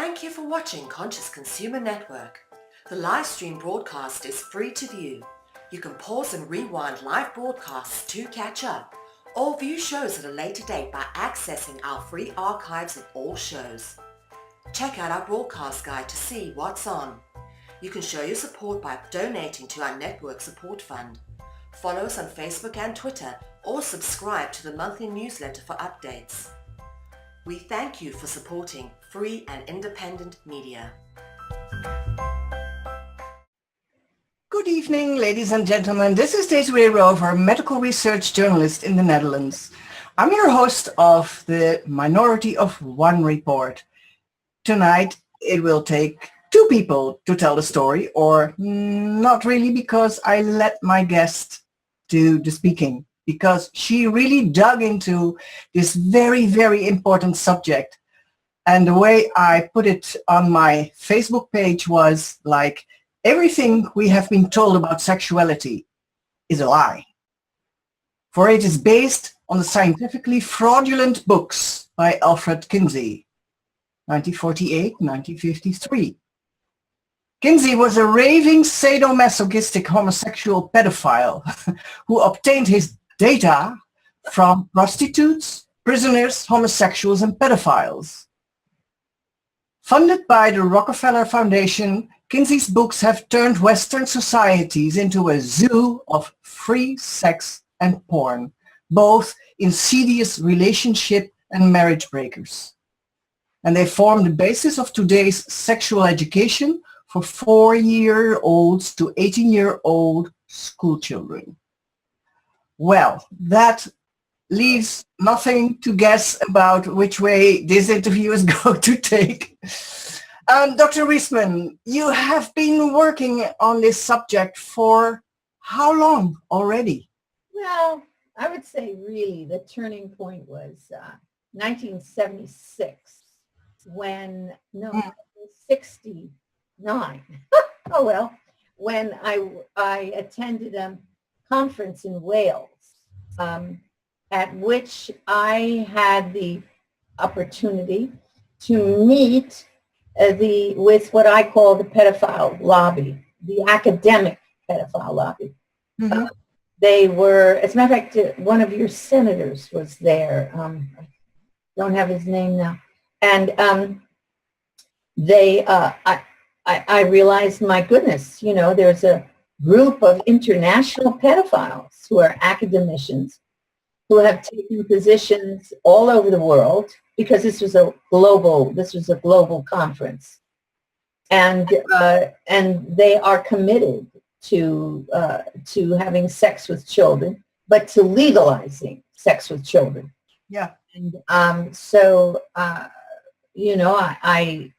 Thank you for watching Conscious Consumer Network. The live stream broadcast is free to view. You can pause and rewind live broadcasts to catch up, or view shows at a later date by accessing our free archives of all shows. Check out our broadcast guide to see what's on. You can show your support by donating to our network support fund. Follow us on Facebook and Twitter, or subscribe to the monthly newsletter for updates. We thank you for supporting free and independent media. Good evening, ladies and gentlemen. This is Desiree Rover, medical research journalist in the Netherlands. I'm your host of the Minority of One report. Tonight, it will take two people to tell the story, or not really, because I let my guest do the speaking, because she really dug into this very, very important subject. And the way I put it on my Facebook page was like, everything we have been told about sexuality is a lie. For it is based on the scientifically fraudulent books by Alfred Kinsey, 1948-1953. Kinsey was a raving sadomasochistic homosexual pedophile who obtained his data from prostitutes, prisoners, homosexuals, and pedophiles. Funded by the Rockefeller Foundation, Kinsey's books have turned Western societies into a zoo of free sex and porn, both insidious relationship and marriage breakers. And they form the basis of today's sexual education for 4-year-olds to 18-year-old school children. Well, that leaves nothing to guess about which way this interview is going to take. Dr. Reisman, you have been working on this subject for how long already? Well, I would say really the turning point was 1976 when, no, 1969. Oh, well, when I attended a conference in Wales, at which I had the opportunity to meet with what I call the pedophile lobby, the academic pedophile lobby. Mm-hmm. They were, as a matter of fact, one of your senators was there. I don't have his name now. And I realized, my goodness, you know, there's a group of international pedophiles who are academicians who have taken positions all over the world, because this was a global conference, and they are committed to having sex with children, but to legalizing sex with children. Yeah. And so you know, I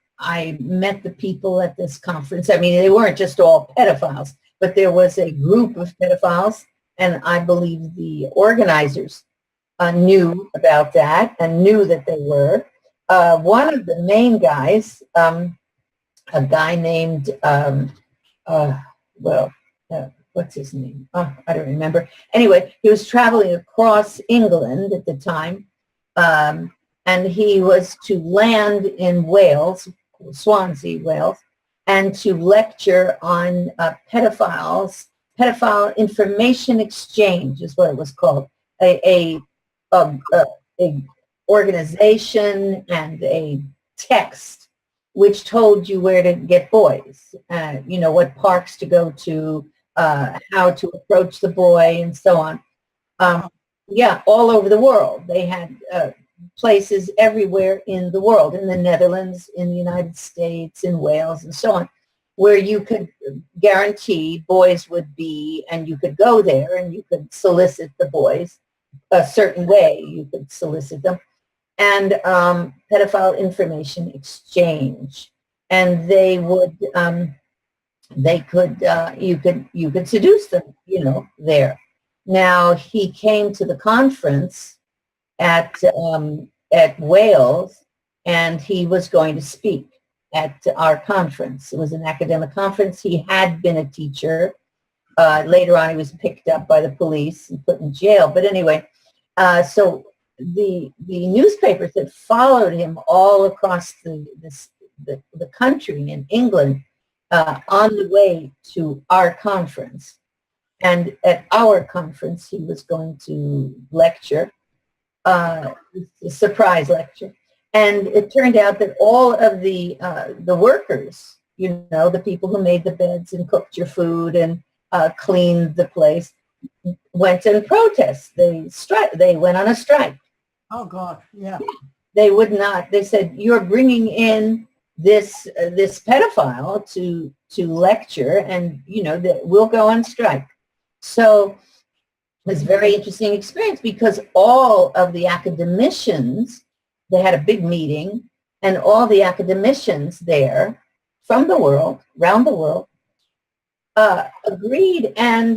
met the people at this conference. I mean, they weren't just all pedophiles, but there was a group of pedophiles, and I believe the organizers knew about that and knew that they were. One of the main guys, a guy named, what's his name? Oh, I don't remember. Anyway, he was traveling across England at the time, and he was to land in Wales, Swansea, Wales, and to lecture on pedophile information exchange is what it was called, a organization and a text which told you where to get boys, you know, what parks to go to, how to approach the boy, and so on. Yeah, all over the world. They had places everywhere in the world, in the Netherlands, in the United States, in Wales, and so on, where you could guarantee boys would be, and you could go there and you could solicit the boys a certain way. You could solicit them, and pedophile information exchange, and they would, you could seduce them, you know, there. Now, he came to the conference at Wales, and he was going to speak at our conference. It was an academic conference. He had been a teacher. Later on, he was picked up by the police and put in jail. But anyway, so the newspapers that followed him all across the country in England on the way to our conference. And at our conference, he was going to lecture, a surprise lecture. And it turned out that all of the workers, you know, the people who made the beds and cooked your food and cleaned the place, went in protest. They went on a strike. Oh God, yeah. They would not. They said, "You're bringing in this pedophile to lecture, and you know that we'll go on strike." So it's a very interesting experience because all of the academicians, they had a big meeting, and all the academicians there from the world, around the world, agreed and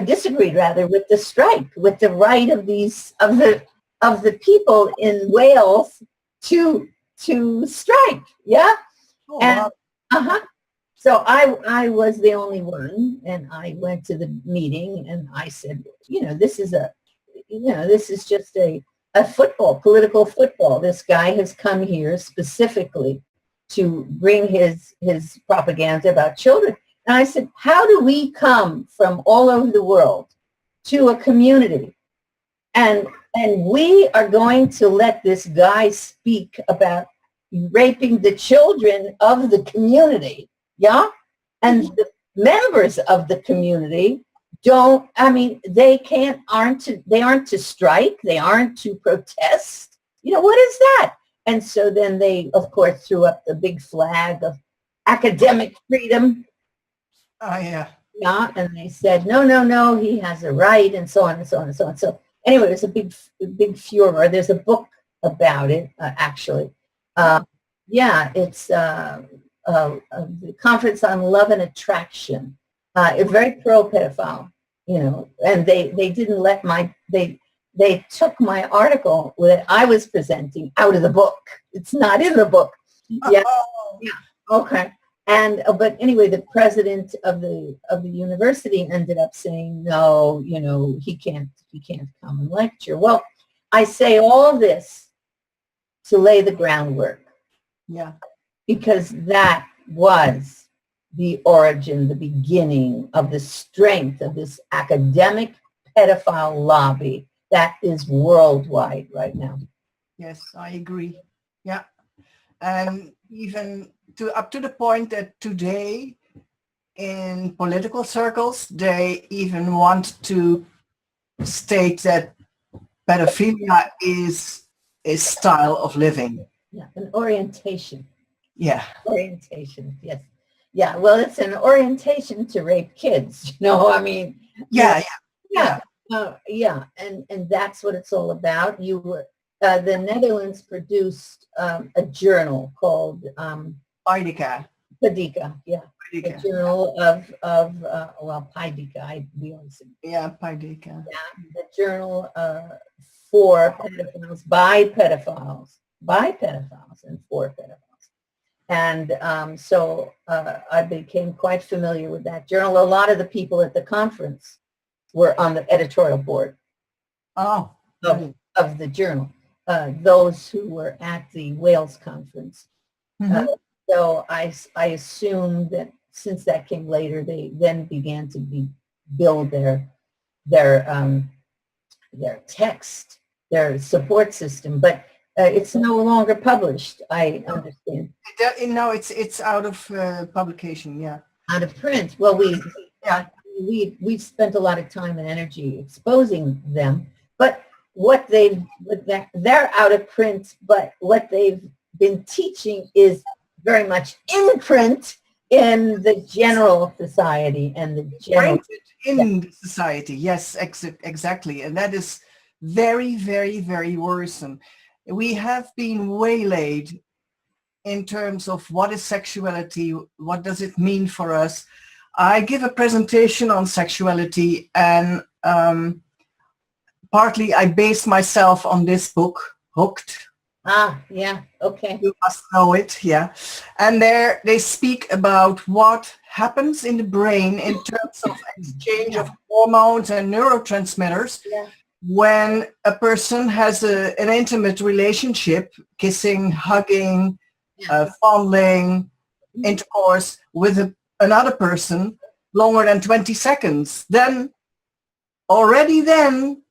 disagreed rather with the strike, with the right of the people in Wales to strike. Yeah. Oh, And wow. so I was the only one, and I went to the meeting, and I said, you know, this is just a political football. This guy has come here specifically to bring his propaganda about children. And I said, how do we come from all over the world to a community, and we are going to let this guy speak about raping the children of the community? Yeah. And the members of the community they aren't to strike. They aren't to protest. You know, what is that? And so then they, of course, threw up the big flag of academic freedom. Oh, yeah. Yeah. And they said, no, he has a right, and so on and so on and so on. So anyway, it was a big furor. There's a book about it, actually. Yeah, it's the Conference on Love and Attraction. It's very pro-pedophile, you know, and they didn't let they took my article that I was presenting out of the book. It's not in the book. Yeah, Oh. yeah, okay. And but anyway, the president of the university ended up saying, no, you know, he can't come and lecture. Well, I say all this to lay the groundwork. Yeah. Because that was the origin, the beginning of the strength of this academic pedophile lobby that is worldwide right now. Yes, I agree. Yeah. And even up to the point that today in political circles, they even want to state that pedophilia is a style of living. Yeah, an orientation. Yeah. Orientation, yes. Yeah, well, it's an orientation to rape kids, you know, I mean. Yeah, yeah. Yeah, and that's what it's all about. The Netherlands produced a journal called Paidika. yeah. A journal of Paidika, we always say. Yeah, Paidika. Yeah, the journal for pedophiles, by pedophiles, and for pedophiles. And so I became quite familiar with that journal. A lot of the people at the conference were on the editorial board of the journal, those who were at the Wales conference. Mm-hmm. So I assume that since that came later, they then began to build their text, their support system, but it's no longer published, I understand. No, it's out of publication, yeah. Out of print. Well, we spent a lot of time and energy exposing them, but they're out of print, but what they've been teaching is very much in print in the general society and the general in the society. Yes, exactly. And that is very, very, very worrisome. We have been waylaid in terms of what is sexuality, what does it mean for us. I give a presentation on sexuality, and partly I base myself on this book, Hooked. Ah, yeah, okay. You must know it, yeah. And there they speak about what happens in the brain in terms of exchange of hormones and neurotransmitters when a person has an intimate relationship, kissing, hugging, fondling, intercourse with another person longer than 20 seconds, then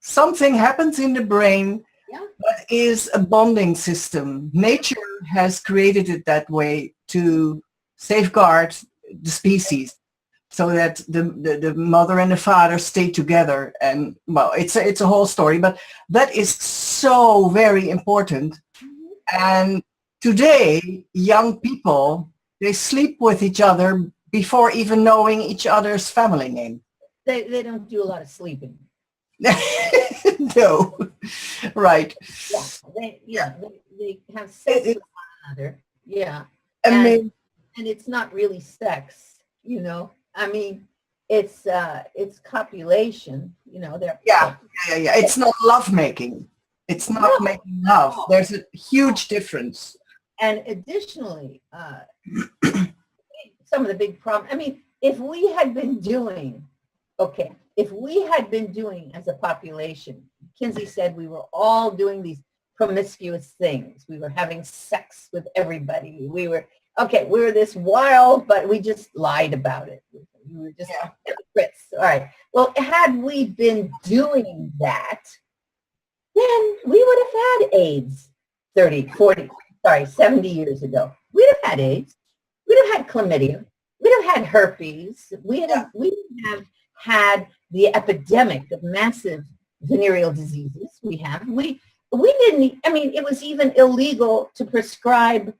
something happens in the brain that is a bonding system. Nature has created it that way to safeguard the species, so that the mother and the father stay together. And well, it's a whole story, but that is so very important. And today, young people, they sleep with each other before even knowing each other's family name. They don't do a lot of sleeping. No, right. They have sex with one another. Yeah. And it's not really sex, you know. I mean, it's copulation, you know. Yeah. It's not love making. It's not making love. There's a huge difference. And additionally, some of the big problems, I mean, if we had been doing as a population, Kinsey said we were all doing these promiscuous things. We were having sex with everybody. We were this wild, but we just lied about it. We were just hypocrites. All right. Well, had we been doing that, then we would have had AIDS 70 years ago. We'd have had AIDS. We'd have had chlamydia. We'd have had herpes. We'd have had the epidemic of massive venereal diseases. We didn't, I mean, it was even illegal to prescribe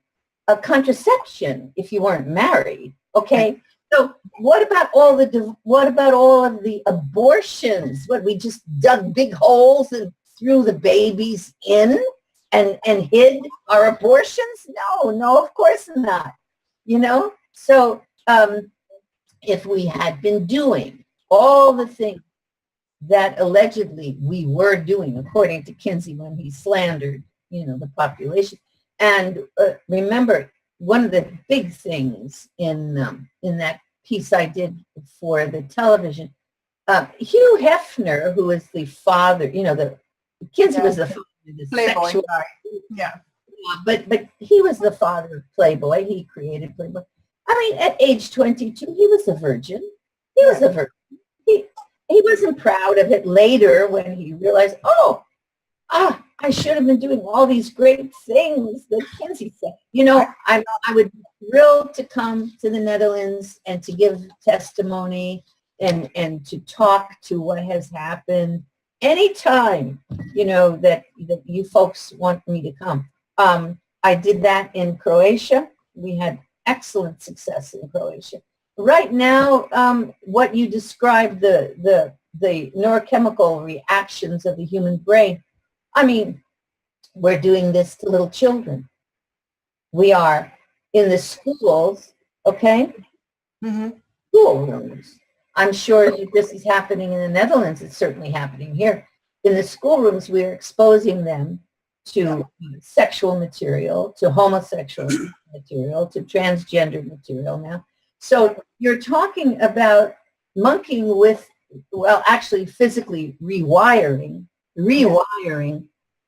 a contraception if you weren't married. Okay. So what about all of the abortions? What, we just dug big holes and threw the babies in and hid our abortions? No, of course not. You know? So if we had been doing all the things that allegedly we were doing, according to Kinsey when he slandered, you know, the population. And remember, one of the big things in that piece I did for the television, Hugh Hefner, who is the father, you know, Kinsey was the father of the Playboy sexual, guy. Yeah. but he was the father of Playboy. He created Playboy. I mean, at age 22, he was a virgin. He was a virgin. He wasn't proud of it later when he realized, I should have been doing all these great things that Kinsey said. You know, I would be thrilled to come to the Netherlands and to give testimony and to talk to what has happened anytime, you know, that you folks want me to come. I did that in Croatia. We had excellent success in Croatia. Right now, what you described, the neurochemical reactions of the human brain, I mean, we're doing this to little children. We are in the schools, okay? Mm-hmm. Schoolrooms. I'm sure that this is happening in the Netherlands. It's certainly happening here. In the schoolrooms, we're exposing them to sexual material, to homosexual material, to transgender material now. So you're talking about monkeying with, well, actually physically rewiring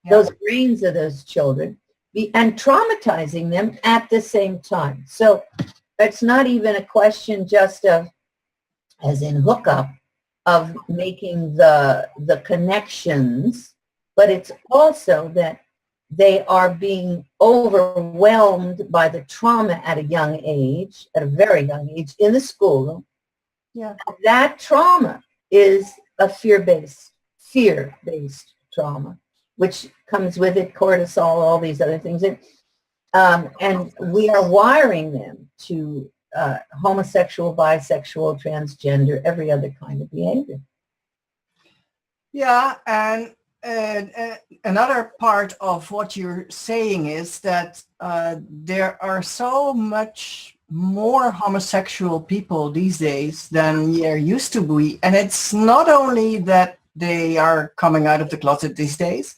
those brains of those children and traumatizing them at the same time. So it's not even a question just of, as in hookup, of making the connections, but it's also that they are being overwhelmed by the trauma at a young age, at a very young age, in the schoolroom. Yeah. That trauma is a fear-based trauma, which comes with it cortisol, all these other things. And we are wiring them to homosexual, bisexual, transgender, every other kind of behavior. Yeah, and another part of what you're saying is that there are so much more homosexual people these days than there used to be. And it's not only that they are coming out of the closet these days.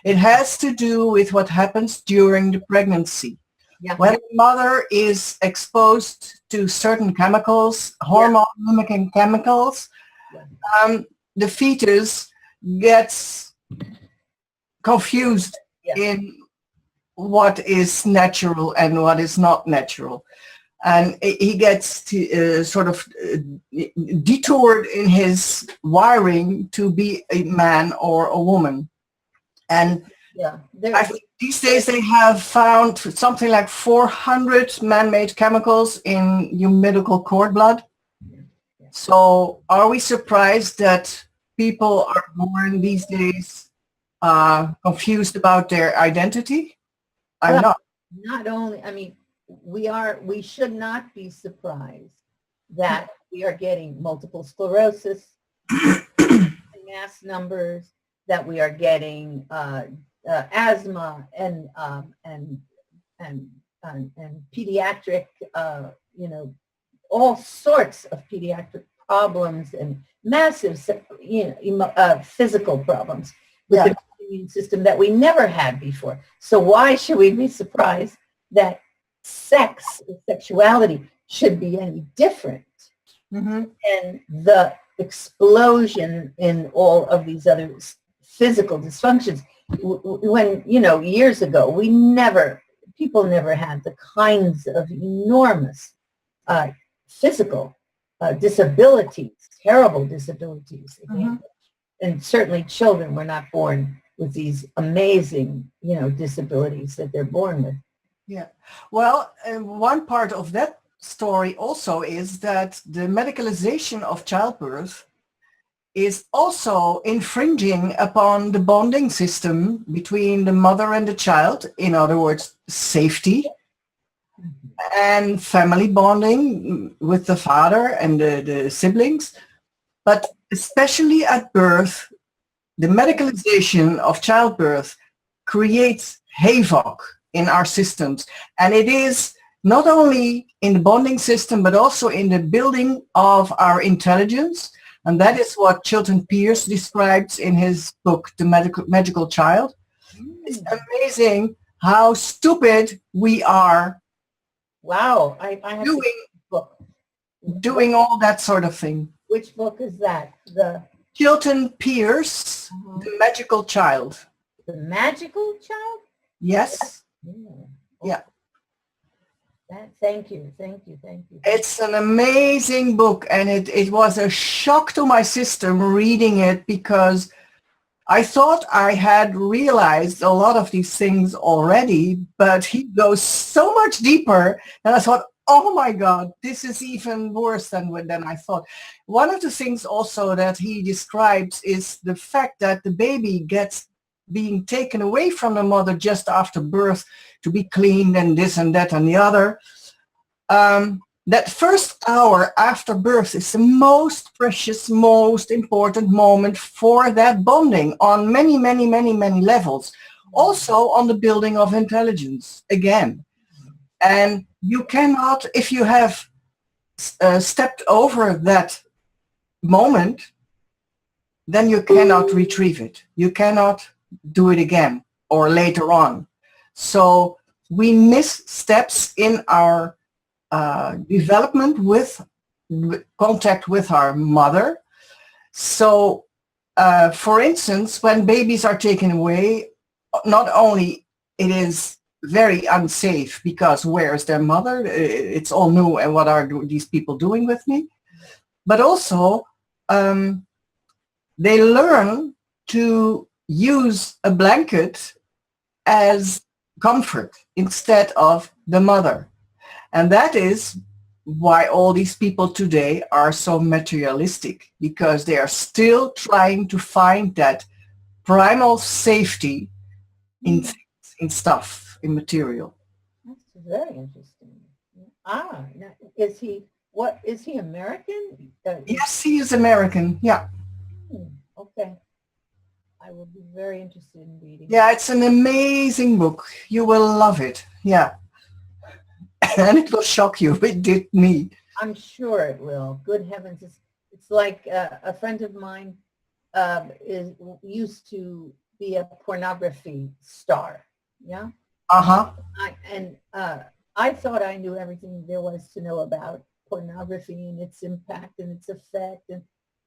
It has to do with what happens during the pregnancy. Yeah. When the mother is exposed to certain chemicals, hormone-mimicking chemicals, the fetus gets confused in what is natural and what is not natural. And he gets to, sort of detoured in his wiring to be a man or a woman. And Yeah. I think these days they have found something like 400 man-made chemicals in umbilical cord blood. So are we surprised that people are born these days confused about their identity? I'm Well, not. not only, I mean, we should not be surprised that we are getting multiple sclerosis, mass numbers, that we are getting asthma and pediatric, all sorts of pediatric problems and massive, physical problems with the immune system that we never had before. So why should we be surprised that sexuality should be any different? Mm-hmm. And the explosion in all of these other physical dysfunctions, when, years ago, people never had the kinds of enormous physical disabilities, terrible disabilities. Mm-hmm. And certainly children were not born with these amazing, disabilities that they're born with. Yeah. Well, one part of that story also is that the medicalization of childbirth is also infringing upon the bonding system between the mother and the child. In other words, safety and family bonding with the father and the siblings. But especially at birth, the medicalization of childbirth creates havoc in our systems. And it is not only in the bonding system, but also in the building of our intelligence. And that is what Chilton Pearce describes in his book, The Magical Child. It's amazing how stupid we are. Wow. I have doing all that sort of thing. Which book is that? Chilton Pearce, The Magical Child. The Magical Child? Yes. Yeah. Thank you. It's an amazing book, and it was a shock to my system reading it, because I thought I had realized a lot of these things already, but he goes so much deeper, and I thought, oh my God, this is even worse than I thought. One of the things also that he describes is the fact that the baby gets being taken away from the mother just after birth to be cleaned and this and that and the other. That first hour after birth is the most precious, most important moment for that bonding on many, many, many, many levels. Also on the building of intelligence, again. And you cannot, if you have stepped over that moment, then you cannot retrieve it. You cannot do it again or later on. So we miss steps in our development with contact with our mother. So, for instance, when babies are taken away, not only it is very unsafe because where is their mother? It's all new, and what are these people doing with me? But also, they learn to use a blanket as comfort instead of the mother. And that is why all these people today are so materialistic, because they are still trying to find that primal safety in things, in stuff, in material. That's very interesting. Now, is he American? Yes, he is American. Yeah. Okay. I will be very interested in reading. Yeah, it's an amazing book. You will love it. Yeah. And it will shock you. It did me. I'm sure it will. Good heavens. It's like a friend of mine used to be a pornography star. Yeah. Uh-huh. I thought I knew everything there was to know about pornography and its impact and its effect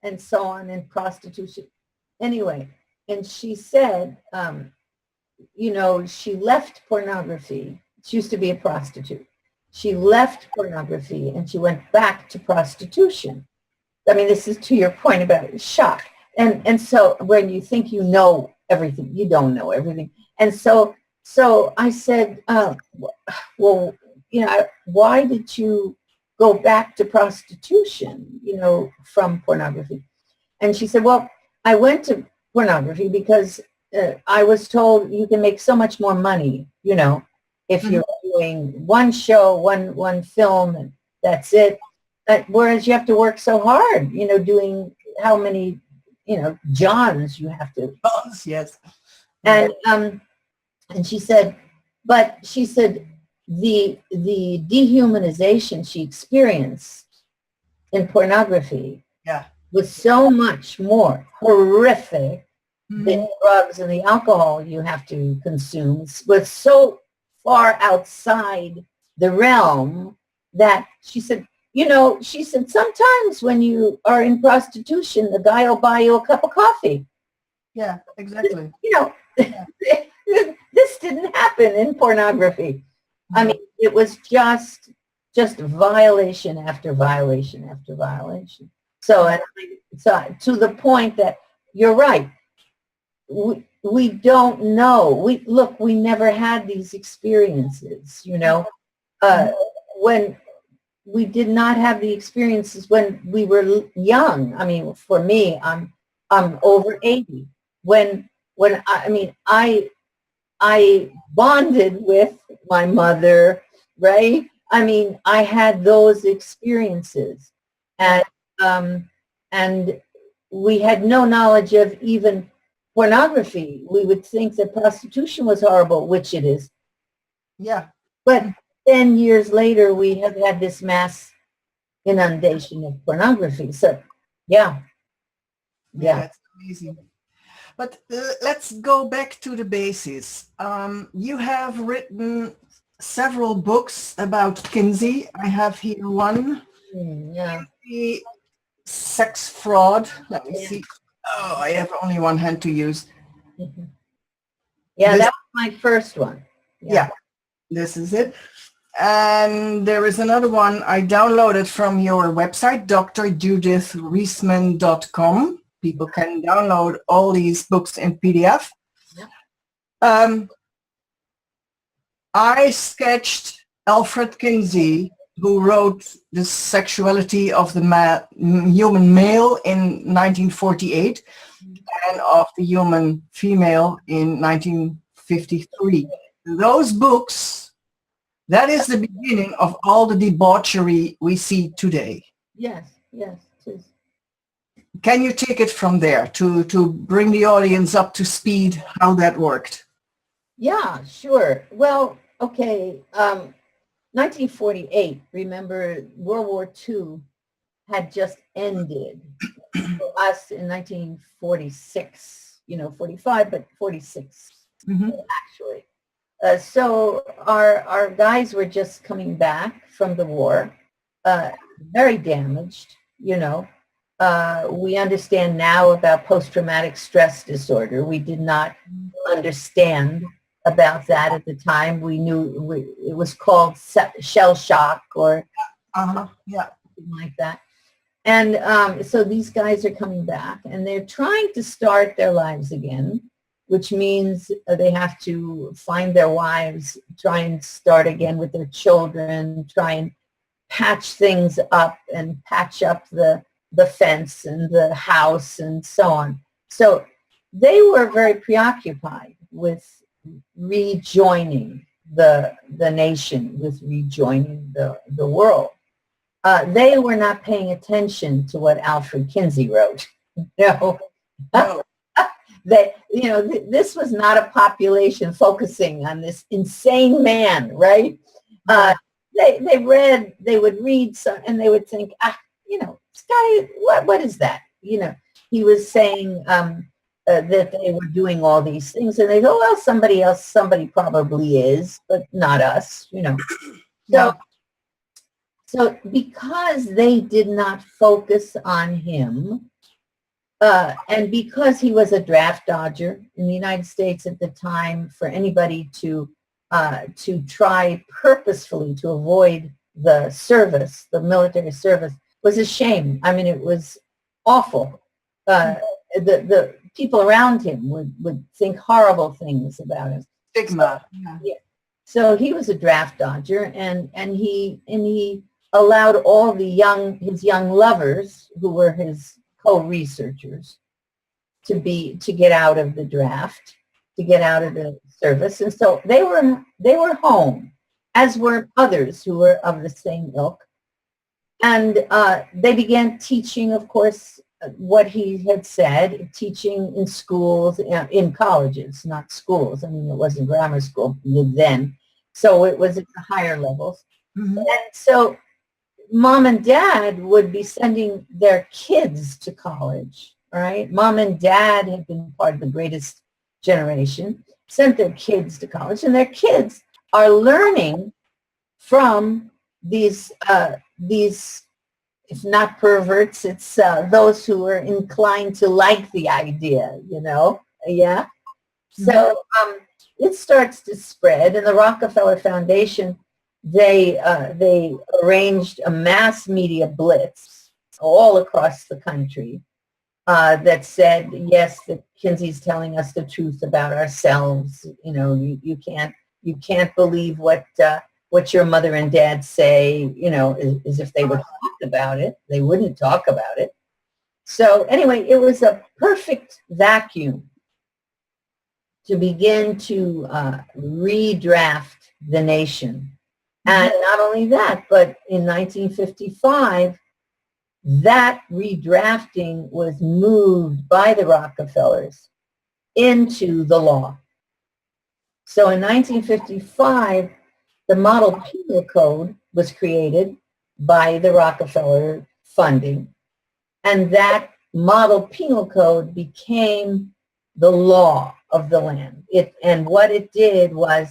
and so on, and prostitution. Anyway, and she said you know, she left pornography. She used to be a prostitute. She left pornography and she went back to prostitution. I mean, this is to your point about shock. And so when you think you know everything, you don't know everything. And so I said, well, you know, why did you go back to prostitution, you know, from pornography? And she said, well, I went to pornography because I was told you can make so much more money, you know, if you're doing one show, one film, and that's it. Whereas you have to work so hard, you know, doing how many, you know, Johns you have to. Yes. And she said, but she said the dehumanization she experienced in pornography was so much more horrific than drugs and the alcohol you have to consume. Was so far outside the realm that she said, you know, she said, sometimes when you are in prostitution, the guy will buy you a cup of coffee. Yeah, exactly. You know, this didn't happen in pornography. I mean, it was just violation after violation after violation. So to the point that you're right. We don't know. We never had these experiences, you know, when we did not have the experiences when we were young. I mean, for me, I'm over 80. When I bonded with my mother, right? I mean, I had those experiences, and we had no knowledge of even pornography. We would think that prostitution was horrible, which it is. Yeah. But 10 years later, we have had this mass inundation of pornography. So, yeah. That's amazing. But let's go back to the basis. You have written several books about Kinsey. I have here one. Kinsey, sex fraud. Let me see. Oh, I have only one hand to use. Yeah, that was my first one. Yeah, this is it. And there is another one I downloaded from your website, drjudithreisman.com. People can download all these books in PDF. I sketched Alfred Kinsey, who wrote The Sexuality of the Human Male in 1948 and of the Human Female in 1953. Those books, that is the beginning of all the debauchery we see today. Yes, it is. Can you take it from there to bring the audience up to speed how that worked? Yeah, sure. Well, okay. 1948, remember World War II had just ended for us in 1946, 45, but 46 actually. So our guys were just coming back from the war, very damaged, we understand now about post-traumatic stress disorder. We did not understand about that at the time. We knew it was called shell shock or something like that. And so these guys are coming back and they're trying to start their lives again, which means they have to find their wives, try and start again with their children, try and patch things up and patch up the fence and the house and so on. So they were very preoccupied with rejoining the nation, with rejoining the world. They were not paying attention to what Alfred Kinsey wrote. No. This was not a population focusing on this insane man, right? They would read some, and they would think, this guy, what is that? He was saying that they were doing all these things, and they go, well, somebody probably is, but not us, So because they did not focus on him, And because he was a draft dodger in the United States at the time, for anybody to try purposefully to avoid the service, the military service, was a shame. I mean, it was awful. The people around him would think horrible things about him. Stigma. Yeah. So he was a draft dodger, and he allowed all his young lovers, who were his co-researchers, to get out of the draft, to get out of the service. And so they were home, as were others who were of the same ilk. And they began teaching, of course, what he had said, teaching in schools, in colleges, not schools. I mean, it wasn't grammar school then. So it was at the higher levels. Mm-hmm. And so mom and dad would be sending their kids to college, right? Mom and dad had been part of the greatest generation, sent their kids to college, and their kids are learning from these, if not perverts, it's those who are inclined to like the idea, yeah? So it starts to spread, and the Rockefeller Foundation, they arranged a mass media blitz all across the country that said, yes, that Kinsey's telling us the truth about ourselves. You can't believe what your mother and dad say, as if they would talk about it. They wouldn't talk about it. So anyway, it was a perfect vacuum to begin to redraft the nation. And not only that, but in 1955, that redrafting was moved by the Rockefellers into the law. So in 1955, the Model Penal Code was created by the Rockefeller funding, and that Model Penal Code became the law of the land. And what it did was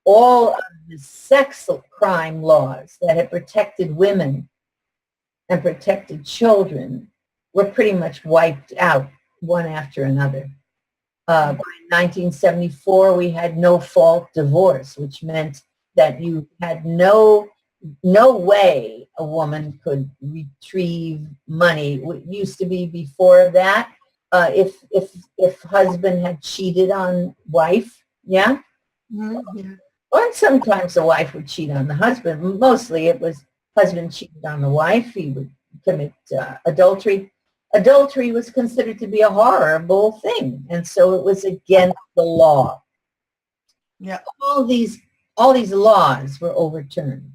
all of the sex crime laws that had protected women and protected children were pretty much wiped out one after another. By 1974, we had no-fault divorce, which meant that you had no way a woman could retrieve money. It used to be before that, if husband had cheated on wife, yeah? Mm-hmm. Yeah. Or sometimes the wife would cheat on the husband. Mostly it was husband cheated on the wife. He would commit adultery. Adultery was considered to be a horrible thing, and so it was against the law. Yeah, all these laws were overturned.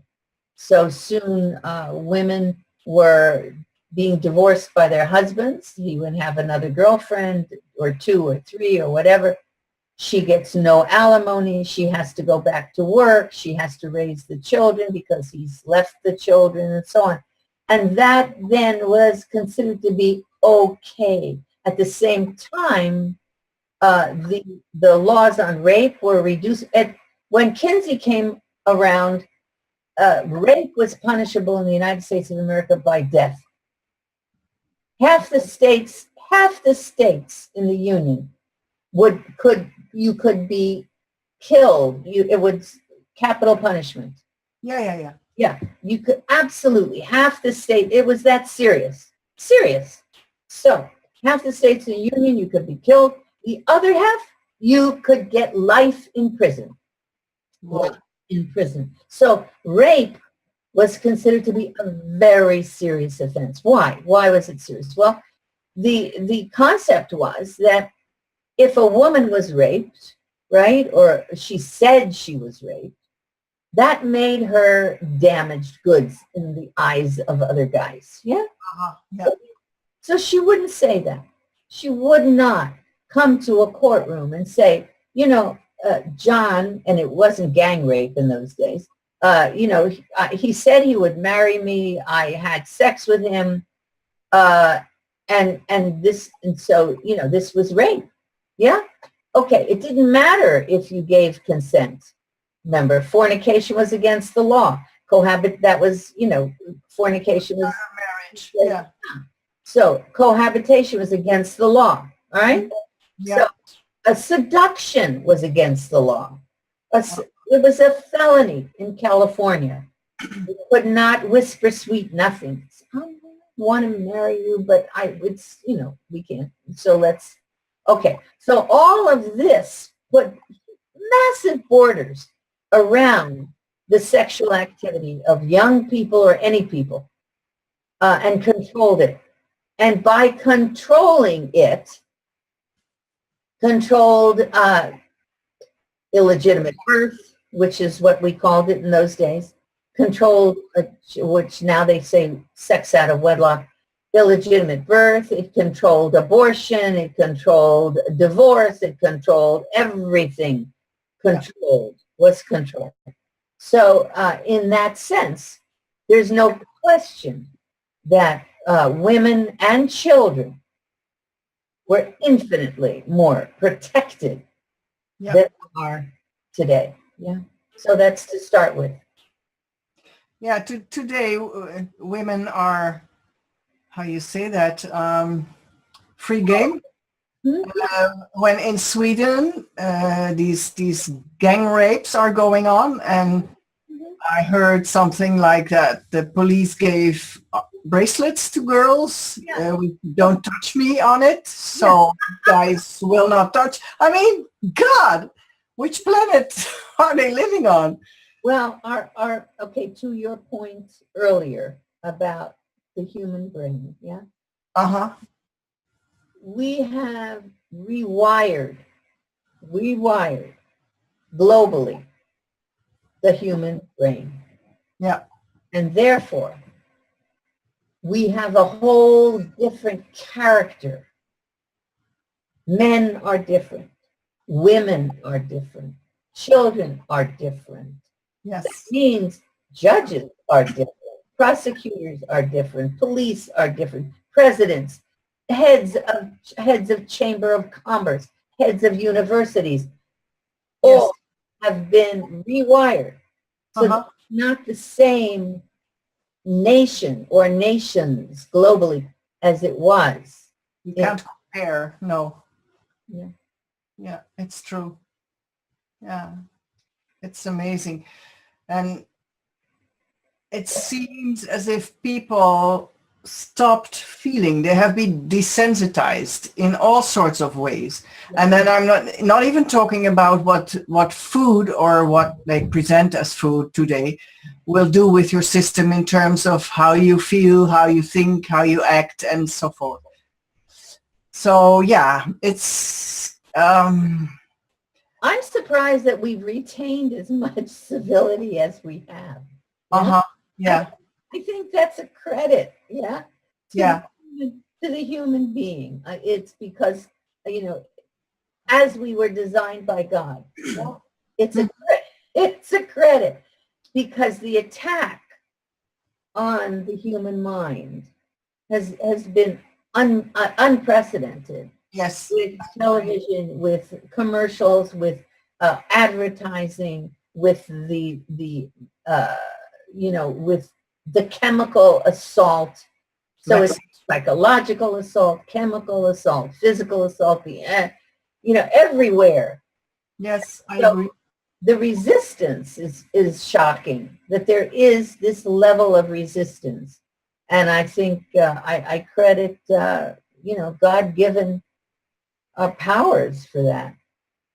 So soon women were being divorced by their husbands. He would have another girlfriend or two or three or whatever. She gets no alimony. She has to go back to work. She has to raise the children because he's left the children and so on. And that then was considered to be okay. At the same time, the laws on rape were reduced. When Kinsey came around, rape was punishable in the United States of America by death. Half the states in the Union you could be killed. It was capital punishment. Yeah. Yeah, you could absolutely. Half the state, it was that serious. So half the states in the Union, you could be killed. The other half, you could get life in prison. Life in prison. So rape was considered to be a very serious offense. Why? Why was it serious? Well, the concept was that if a woman was raped, right, or she said she was raped, that made her damaged goods in the eyes of other guys. Yeah? Yeah. So she wouldn't say that. She would not come to a courtroom and say, John, and it wasn't gang rape in those days, he said he would marry me. I had sex with him. This was rape. Yeah? Okay, it didn't matter if you gave consent. Remember, fornication was against the law. Fornication was marriage. Yeah. So cohabitation was against the law, all right? Yeah. So a seduction was against the law. It was a felony in California. You could not whisper sweet nothings. I want to marry you, but it's, we can't. So okay. So all of this put massive borders around the sexual activity of young people or any people, and controlled it. And by controlling it, controlled illegitimate birth, which is what we called it in those days, controlled, which now they say sex out of wedlock, illegitimate birth, it controlled abortion, it controlled divorce, it controlled everything. Was controlled. So in that sense, there's no question that women and children were infinitely more protected than they are today. Yeah. So that's to start with. Yeah. Today, women are, how you say that, free game. When in Sweden, these gang rapes are going on, and I heard something like that. The police gave bracelets to girls with "Don't touch me" on it, so guys will not touch. I mean, God, which planet are they living on? Well, okay, to your point earlier about the human brain, yeah? Uh-huh. We have rewired globally the human brain. Yeah. And therefore, we have a whole different character. Men are different. Women are different. Children are different. Yes. That means judges are different. Prosecutors are different. Police are different. Presidents, heads of Chamber of Commerce, heads of universities, all have been rewired. So it's not the same nation or nations globally as it was. You can't compare, no. Yeah. Yeah, it's true. Yeah, it's amazing. And it seems as if people stopped feeling. They have been desensitized in all sorts of ways. And then I'm not even talking about what food or what they present as food today will do with your system in terms of how you feel, how you think, how you act, and so forth. So yeah, it's I'm surprised that we've retained as much civility as we have. Yeah. I think that's a credit, to the human being. It's because, as we were designed by God, it's a credit, because the attack on the human mind has been unprecedented. Yes. With television, with commercials, with advertising, with with the chemical assault. So it's psychological assault, chemical assault, physical assault, everywhere. Yes, I agree. The resistance is shocking, that there is this level of resistance. And I think I credit, God-given powers for that.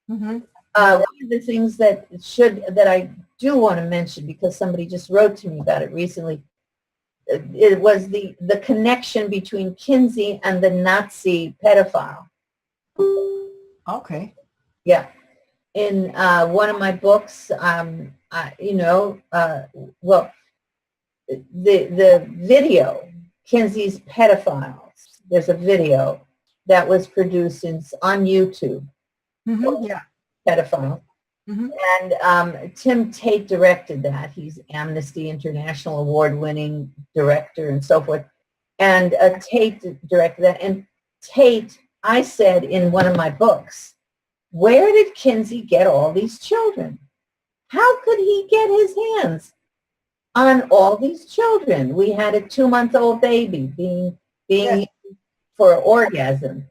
Mm-hmm. One of the things that I do want to mention, because somebody just wrote to me about it recently, it was the connection between Kinsey and the Nazi pedophile. Okay. Yeah. In one of my books, the video, Kinsey's Pedophiles, there's a video that was produced on YouTube. Mm-hmm. Yeah. Pedophile. Mm-hmm. And Tim Tate directed that. He's Amnesty International award-winning director and so forth. And Tate directed that. And Tate, I said in one of my books, where did Kinsey get all these children? How could he get his hands on all these children? We had a 2-month-old baby being used for orgasm,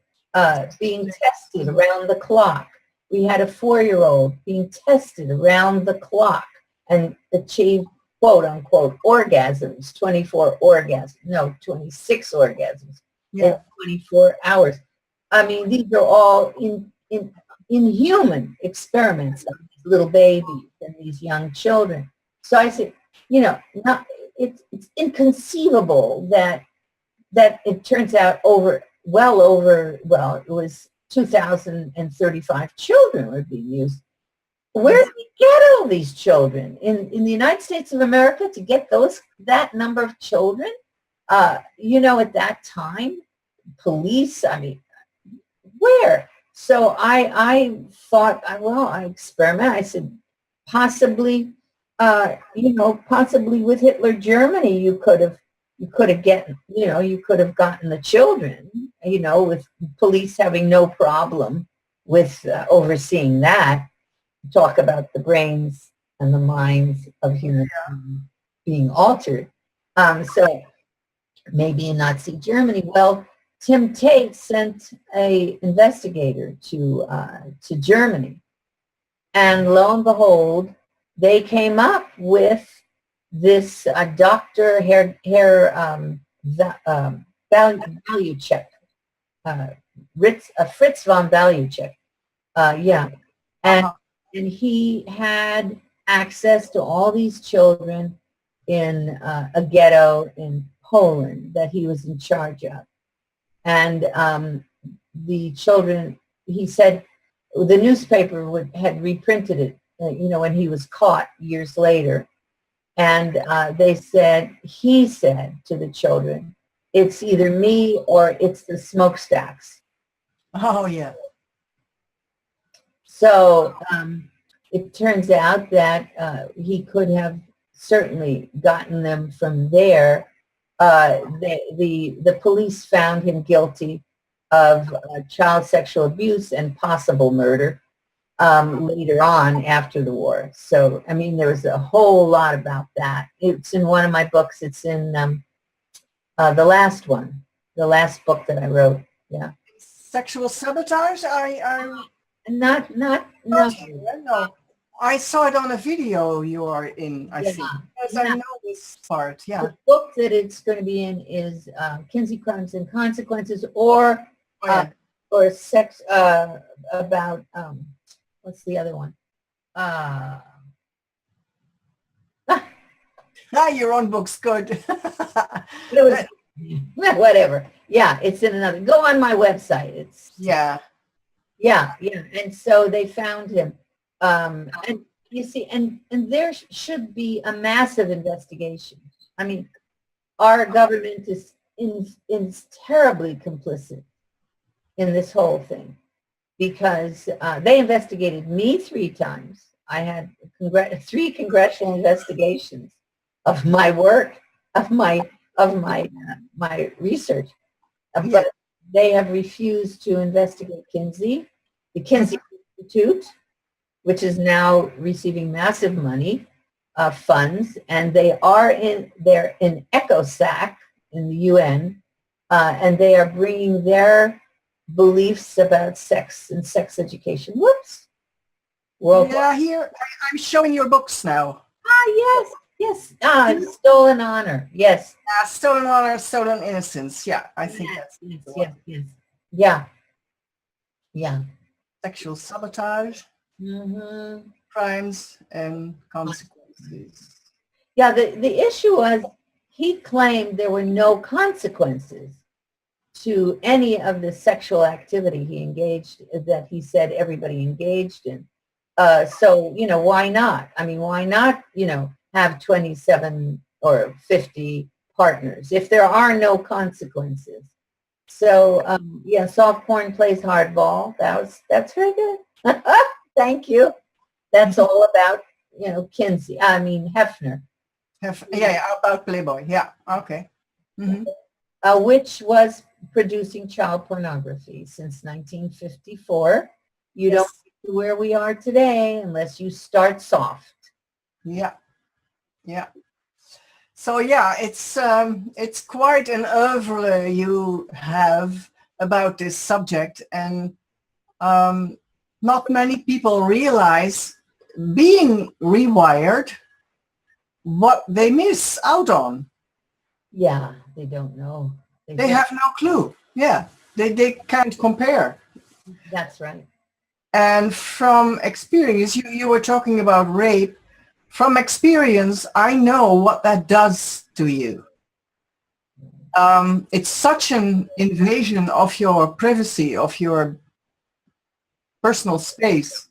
being tested around the clock. We had a 4-year-old being tested around the clock and achieved, quote unquote, orgasms, 26 orgasms in 24 hours. I mean, these are all inhuman experiments on these little babies and these young children. So I said, it's inconceivable that it turns out it was 2,035 children were being used. Where did we get all these children? In the United States of America, to get that number of children? At that time, police, I mean, where? So I thought, I experiment. I said, possibly with Hitler Germany, you could have gotten the children, with police having no problem with overseeing that. Talk about the brains and the minds of human being altered. So maybe in Nazi Germany, well, Tim Tate sent a investigator to Germany, and lo and behold, they came up with this Dr. Valuechek, Fritz von Valuechek, and he had access to all these children in a ghetto in Poland that he was in charge of. And the children, he said, the newspaper had reprinted it, when he was caught years later. And he said to the children, it's either me or it's the smokestacks. Oh, yeah. So it turns out that he could have certainly gotten them from there. The police found him guilty of child sexual abuse and possible murder later on after the war. So, I mean, there was a whole lot about that. It's in one of my books. It's in the last book that I wrote. Yeah. Sexual sabotage? No. I saw it on a video you are in, I think. Yes, I know this part, yeah. The book that it's going to be in is Kinsey, Crimes and Consequences, or sex, about, what's the other one? Your own book's good. Whatever. Yeah, it's in another. Go on my website. It's Yeah. And so they found him. And you see, and there should be a massive investigation. I mean, our government is terribly complicit in this whole thing, because they investigated me 3 times. I had 3 congressional investigations of my work, of my research, but they have refused to investigate Kinsey, the Kinsey Institute, which is now receiving massive money, funds, and they're in ECOSAC in the UN, and they are bringing their beliefs about sex and sex education. Whoops. Here, I'm showing your books now. Yes. Stolen Honor. Yes. Stolen Honor, Stolen Innocence. Yeah, I think that's yes. Yeah. Sexual sabotage, crimes and consequences. Yeah, the issue was he claimed there were no consequences to any of the sexual activity that he said everybody engaged in. So, why not? I mean, why not, have 27 or 50 partners if there are no consequences? So, soft porn plays hardball. That's very good. Thank you. That's all about, Hefner. About Playboy. Yeah, okay. Which was producing child pornography since 1954. You don't get to where we are today unless you start soft. Yeah. So it's quite an overlay you have about this subject, and not many people realize, being rewired, what they miss out on. Yeah, they don't know. They have no clue. Yeah, they can't compare. That's right. And from experience, you were talking about rape. From experience, I know what that does to you. It's such an invasion of your privacy, of your personal space.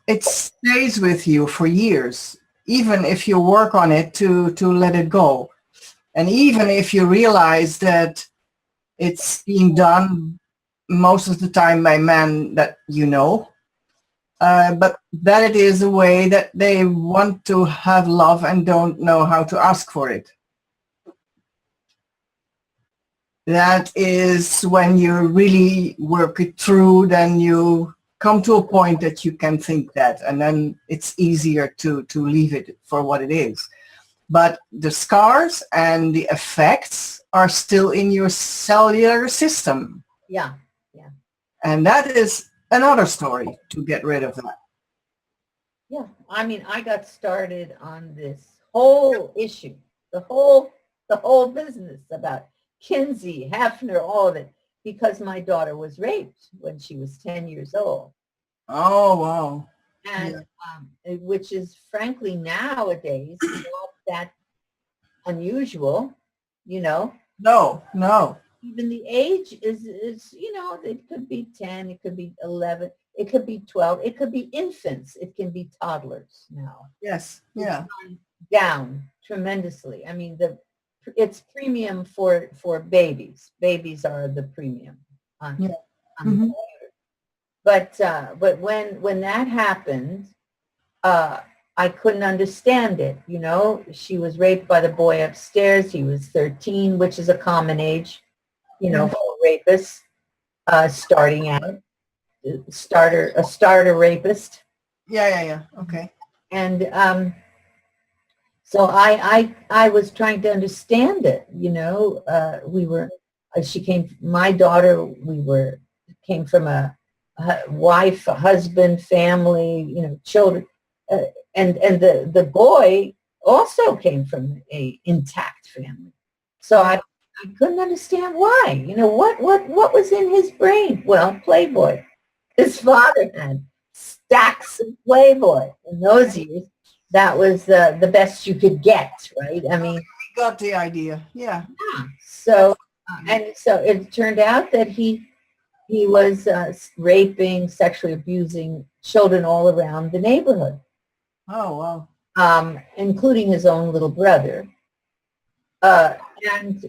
It stays with you for years, even if you work on it to let it go. And even if you realize that it's being done most of the time by men that you know, but that it is a way that they want to have love and don't know how to ask for it. That is when you really work it through, then you come to a point that you can think that, and then it's easier to leave it for what it is. But the scars and the effects are still in your cellular system. Yeah, yeah. And that is another story to get rid of that. Yeah, I mean, I got started on this whole issue, the whole business about Kinsey, Hefner, all of it, because my daughter was raped when she was 10 years old. Oh, wow. And which is frankly nowadays not that unusual, you know. No. Even the age is, you know, it could be 10, it could be 11, it could be 12, it could be infants, it can be toddlers now. Yes, yeah. It's gone down tremendously. I mean, it's premium for babies. Babies are the premium on the computer. But when that happened, I couldn't understand it. You know, she was raped by the boy upstairs. He was 13, which is a common age, you know, for rapists, starting out, a starter rapist. Yeah. Okay. And so I was trying to understand it. You know, my daughter, came from a wife, a husband, family, you know, children. And the boy also came from a intact family. So I couldn't understand why. You know, what was in his brain? Well, Playboy. His father had stacks of Playboy in those years. That was the best you could get, right? I mean, We got the idea. Yeah. So and so it turned out that he was raping, sexually abusing children all around the neighborhood. Oh, wow. Including his own little brother. And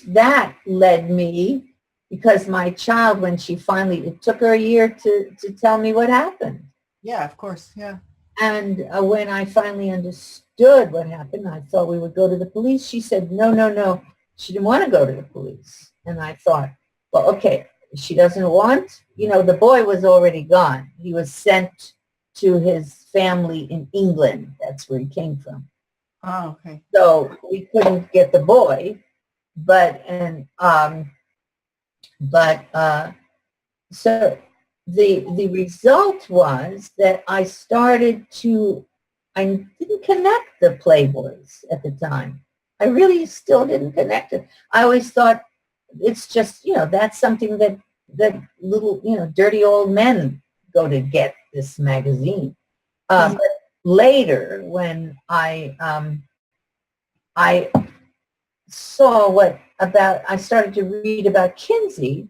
that led me, because my child, when she finally, it took her a year to tell me what happened. Yeah, of course, yeah. And when I finally understood what happened, I thought we would go to the police. She said, no. She didn't want to go to the police. And I thought, well, okay, she doesn't want, you know, the boy was already gone. He was sent to his family in England. That's where he came from. Oh, okay. So we couldn't get the boy, so the result was that I didn't connect the Playboys at the time. I really still didn't connect it. I always thought it's just, you know, that's something that little, you know, dirty old men go to get this magazine. But later, when I saw I started to read about Kinsey,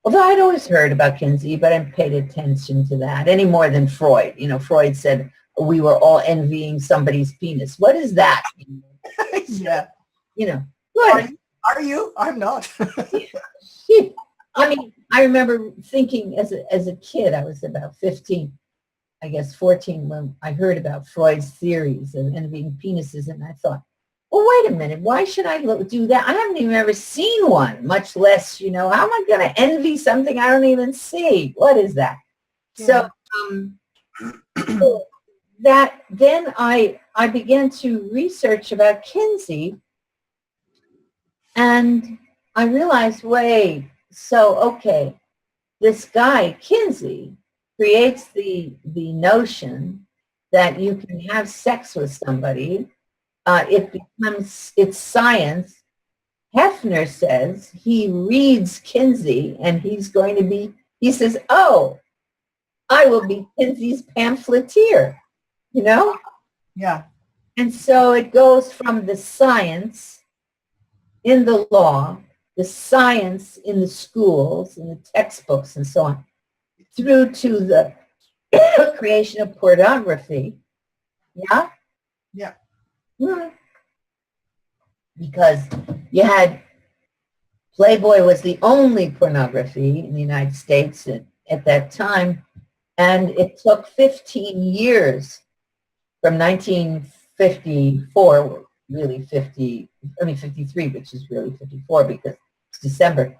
although I'd always heard about Kinsey, but I hadn't paid attention to that any more than Freud. You know, Freud said we were all envying somebody's penis. What is that? Yeah. You know, what? Are you? I'm not. I mean, I remember thinking as a kid, I was about 15, I guess 14, when I heard about Freud's theories of envying penises, and I thought, well, wait a minute, why should I do that? I haven't even ever seen one, much less, you know, how am I going to envy something I don't even see? What is that? Yeah. So then I began to research about Kinsey, And I realized, wait, so, okay, this guy, Kinsey, creates the notion that you can have sex with somebody. It's science. Hefner says he reads Kinsey and he says, oh, I will be Kinsey's pamphleteer, you know? Yeah. And so it goes from the science in the law, the science in the schools, in the textbooks and so on, through to the creation of pornography. Yeah? Yeah. Because you had Playboy was the only pornography in the United States at that time, and it took 15 years from 1954, really 53, which is really 54 because it's December.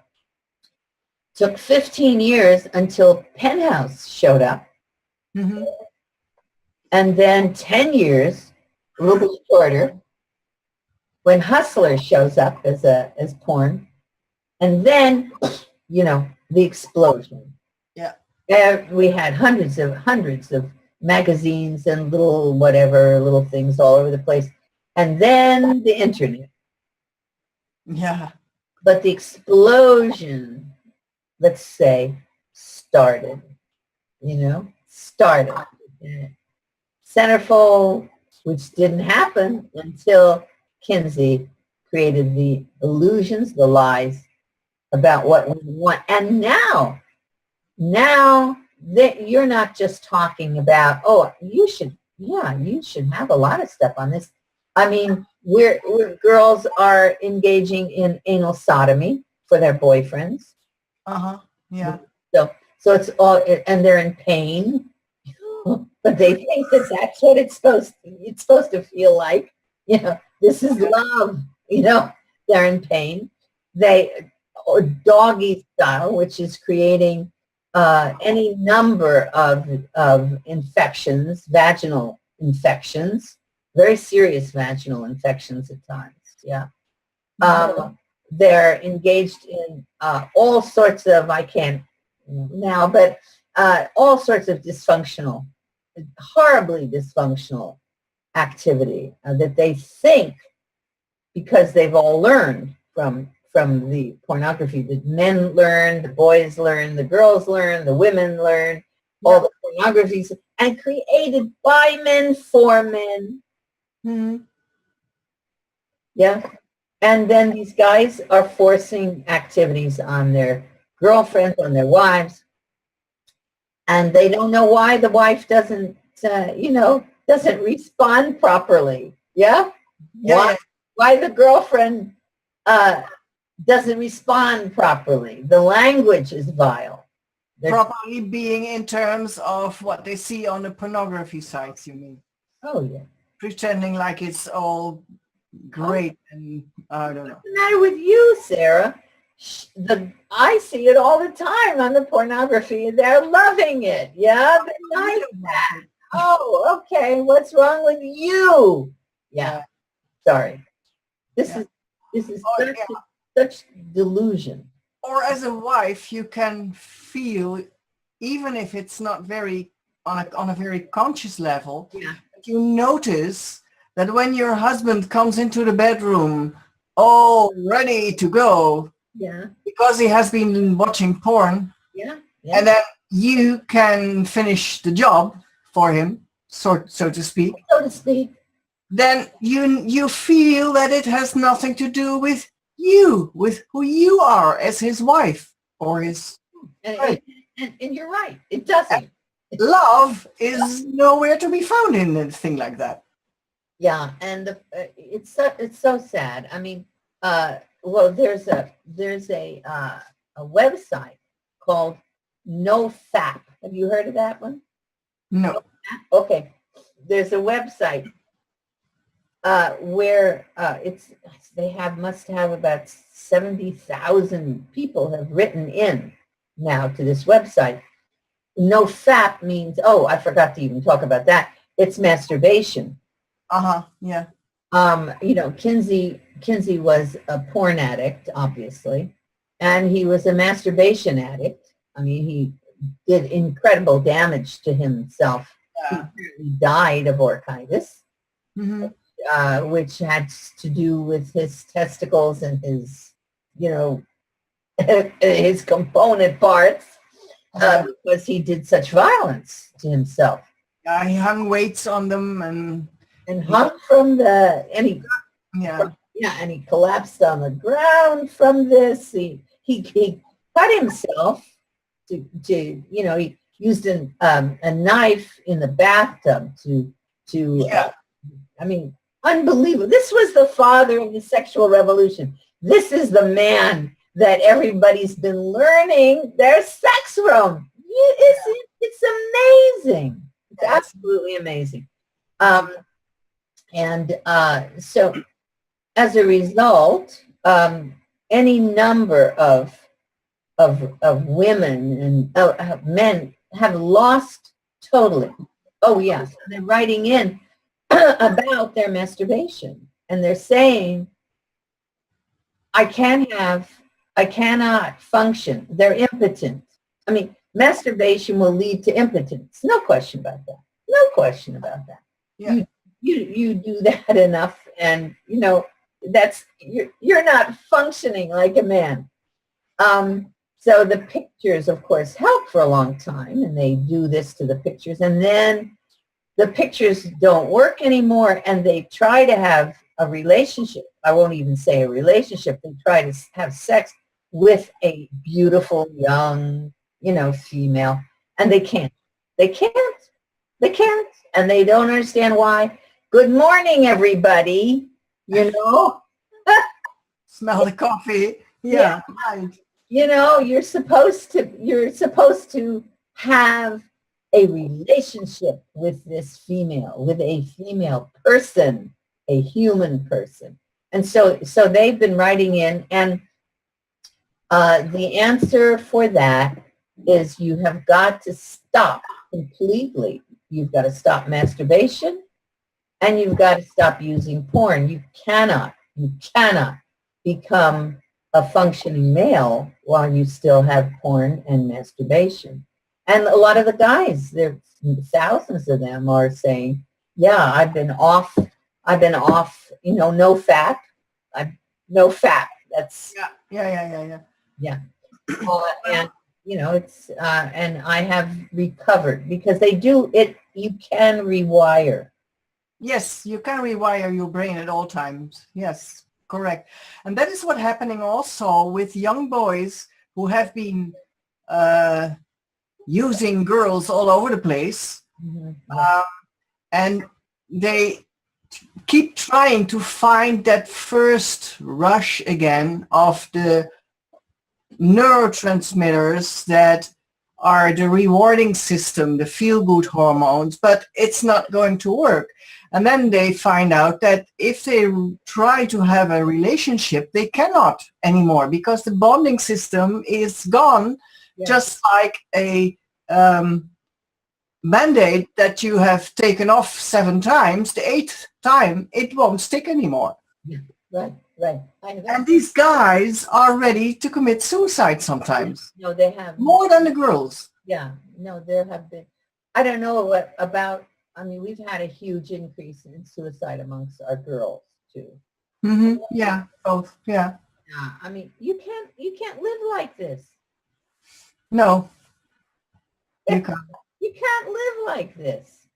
Took 15 years until Penthouse showed up. Mm-hmm. And then 10 years, a little bit shorter, when Hustler shows up as porn. And then, you know, the explosion. Yeah. We had hundreds of magazines and little things all over the place. And then the internet. Yeah. But the explosion, let's say, started. Centerfold, which didn't happen until Kinsey created the illusions, the lies about what we want. And now that you're not just talking about, oh, you should have a lot of stuff on this. I mean, we're girls are engaging in anal sodomy for their boyfriends. Uh-huh. Yeah. So it's all, and they're in pain, but they think that that's what it's supposed to feel like. You know, this is love. You know, they're in pain. Or doggy style, which is creating any number of infections, vaginal infections, very serious vaginal infections at times. Yeah. They're engaged in all sorts of, I can't now, but all sorts of dysfunctional, horribly dysfunctional activity that they think, because they've all learned from the pornography, the men learn, the boys learn, the girls learn, the women learn, all the pornographies, and created by men for men. Mm-hmm. Yeah. And then these guys are forcing activities on their girlfriends, on their wives, and they don't know why the wife doesn't respond properly. Yeah? Yeah. Why the girlfriend doesn't respond properly. The language is vile. Properly being in terms of what they see on the pornography sites, you mean? Oh, yeah. Pretending like it's all great and I don't know. What's the matter with you, Sarah? I see it all the time on the pornography. They're loving it. Yeah, they like that. Oh, okay. What's wrong with you? Yeah. Sorry. This is such delusion. Or as a wife, you can feel, even if it's not very on a very conscious level, you notice that when your husband comes into the bedroom all ready to go, because he has been watching porn, and then you can finish the job for him, so to speak. Then you feel that it has nothing to do with you, with who you are as his wife or his. And you're right. It doesn't. Love is nowhere to be found in a thing like that. Yeah, and it's so sad. I mean, well, there's a website called NoFap. Have you heard of that one? No. Okay, there's a website where must have about 70,000 people have written in now to this website. NoFap means, oh, I forgot to even talk about that. It's masturbation. Uh-huh. Yeah. Kinsey Kinsey was a porn addict, obviously, and he was a masturbation addict. I mean, he did incredible damage to himself. Yeah. He died of orchitis, Mm-hmm. which had to do with his testicles and his, you know, his component parts, because he did such violence to himself. Yeah, he hung weights on them And hung from the, and he, yeah. and he collapsed on the ground from this. He cut himself to you know, he used a knife in the bathtub to Yeah. I mean, unbelievable. This was the father of the sexual revolution. This is the man that everybody's been learning their sex from. It's amazing. It's absolutely amazing. So as a result, any number of women and men have lost totally. Oh yes, they're writing in about their masturbation, and they're saying, I cannot function. They're impotent. I mean, masturbation will lead to impotence. No question about that. No question about that. Yeah. You do that enough, and you know that's you're not functioning like a man. So the pictures, of course, help for a long time, and they do this to the pictures, and then the pictures don't work anymore, and they try to have a relationship. I won't even say a relationship. They try to have sex with a beautiful young, you know, female, and they can't. They can't. They can't, and they don't understand why. Good morning, everybody. You know. Smell the coffee. Yeah. Right. You know, you're supposed to have a relationship with this female, with a female person, a human person. And so they've been writing in, and the answer for that is you have got to stop completely. You've got to stop masturbation, and you've got to stop using porn. You cannot become a functioning male while you still have porn and masturbation. And a lot of the guys, there thousands of them are saying, yeah, I've been off, you know, no fat. No fat. That's Yeah. and you know, it's and I have recovered, because they do it. You can rewire. Yes, you can rewire your brain at all times. Yes, correct. And that is what's happening also with young boys who have been using girls all over the place. Mm-hmm. And they keep trying to find that first rush again of the neurotransmitters that are the rewarding system, the feel-good hormones, but it's not going to work. And then they find out that if they try to have a relationship, they cannot anymore because the bonding system is gone, just like a Band-Aid that you have taken off 7 times, the 8th time, it won't stick anymore. Right. And these guys are ready to commit suicide sometimes. No, they have. More than the girls. Yeah, no, there have been. I don't know what about, I mean, we've had a huge increase in suicide amongst our girls too. Mm-hmm. Yeah, both. Yeah. Yeah, I mean, you can't live like this. No. You can't. You can't live like this.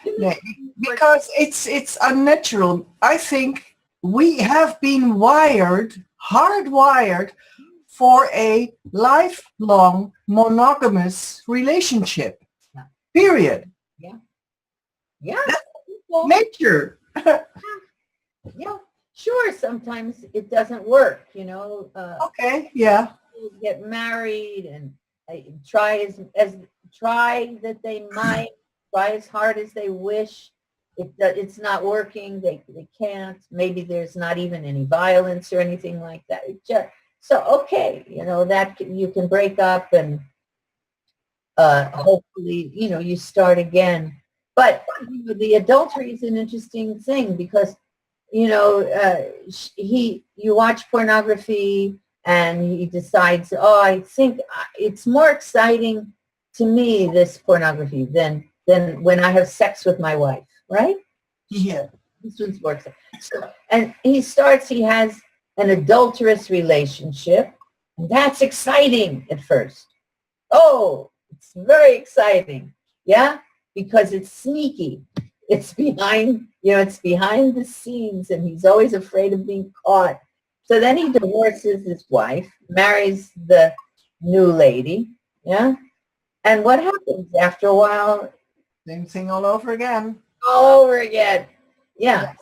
Yeah, because it's unnatural. I think we have been hardwired for a lifelong monogamous relationship. Yeah. Period. Yeah. That's nature. Yeah, sure. Sometimes it doesn't work, you know. Okay. Yeah. People get married and try that they might, try as hard as they wish. It's not working. They can't. Maybe there's not even any violence or anything like that. So okay, you know, that you can break up and hopefully, you know, you start again. But you know, the adultery is an interesting thing because you watch pornography and he decides, oh, I think it's more exciting to me, this pornography, than when I have sex with my wife, right? Yeah. This one's more exciting. So, and he has an adulterous relationship, and that's exciting at first. Oh, it's very exciting. Yeah, because it's sneaky. It's behind the scenes, and he's always afraid of being caught. So then he divorces his wife, marries the new lady. Yeah. And what happens after a while? Same thing all over again. All over again. Yeah.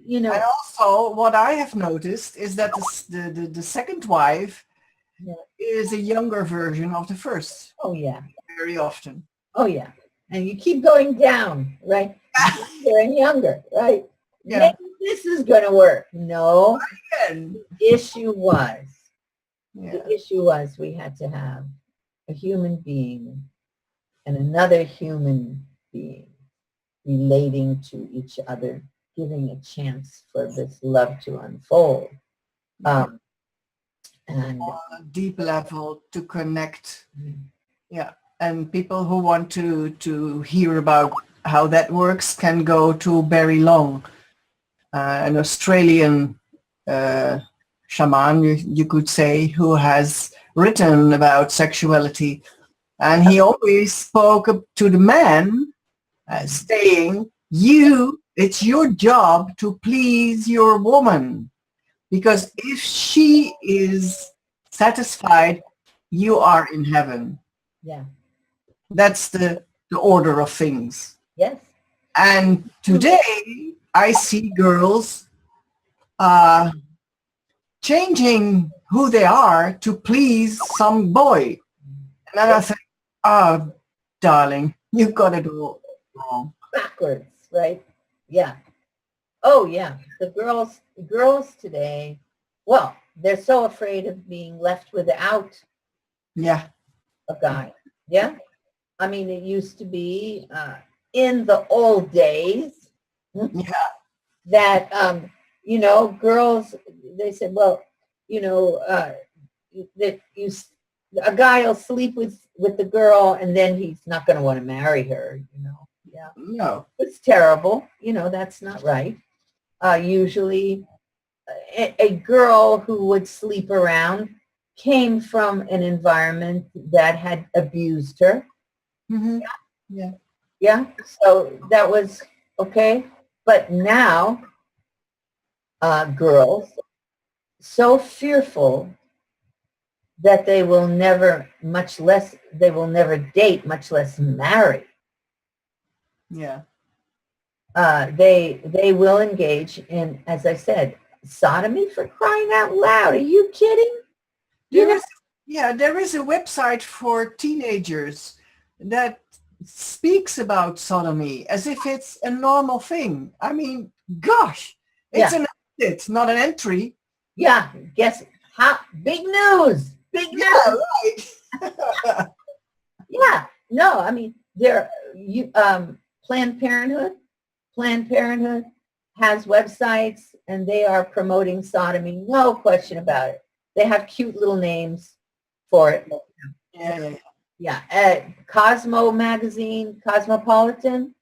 And also, what I have noticed is that the second wife is a younger version of the first. Oh, yeah. Very often. Oh, yeah. And you keep going down, right? Younger and younger, right? Yeah. Maybe this is going to work. No. Again. The issue was we had to have a human being and another human being relating to each other, giving a chance for this love to unfold. And on a deep level to connect. Yeah. And people who want to hear about how that works can go to Barry Long, an Australian shaman, you could say, who has written about sexuality. And he always spoke to the man saying, it's your job to please your woman. Because if she is satisfied, you are in heaven. Yeah. That's the order of things. Yes. And today I see girls changing who they are to please some boy. And then I think, oh, darling, you got it all wrong. Backwards, right? Yeah. Oh, yeah. The girls today, well, they're so afraid of being left without a guy. Yeah. I mean, it used to be in the old days that, girls, they said, well, that a guy will sleep with the girl and then he's not going to want to marry her, Yeah. No. It's terrible. That's not right. Usually a girl who would sleep around came from an environment that had abused her. Mm-hmm. Yeah. So that was okay. But now girls so fearful that they will never date, much less marry. Yeah. They will engage in, as I said, sodomy, for crying out loud. Are you kidding? There is a website for teenagers that speaks about sodomy as if it's a normal thing. I mean, gosh, it's not an entry. Yeah, guess how? Big news. Big news. Right. Yeah, no, I mean, Planned Parenthood has websites and they are promoting sodomy, no question about it. They have cute little names for it. Yeah. Cosmo magazine, Cosmopolitan,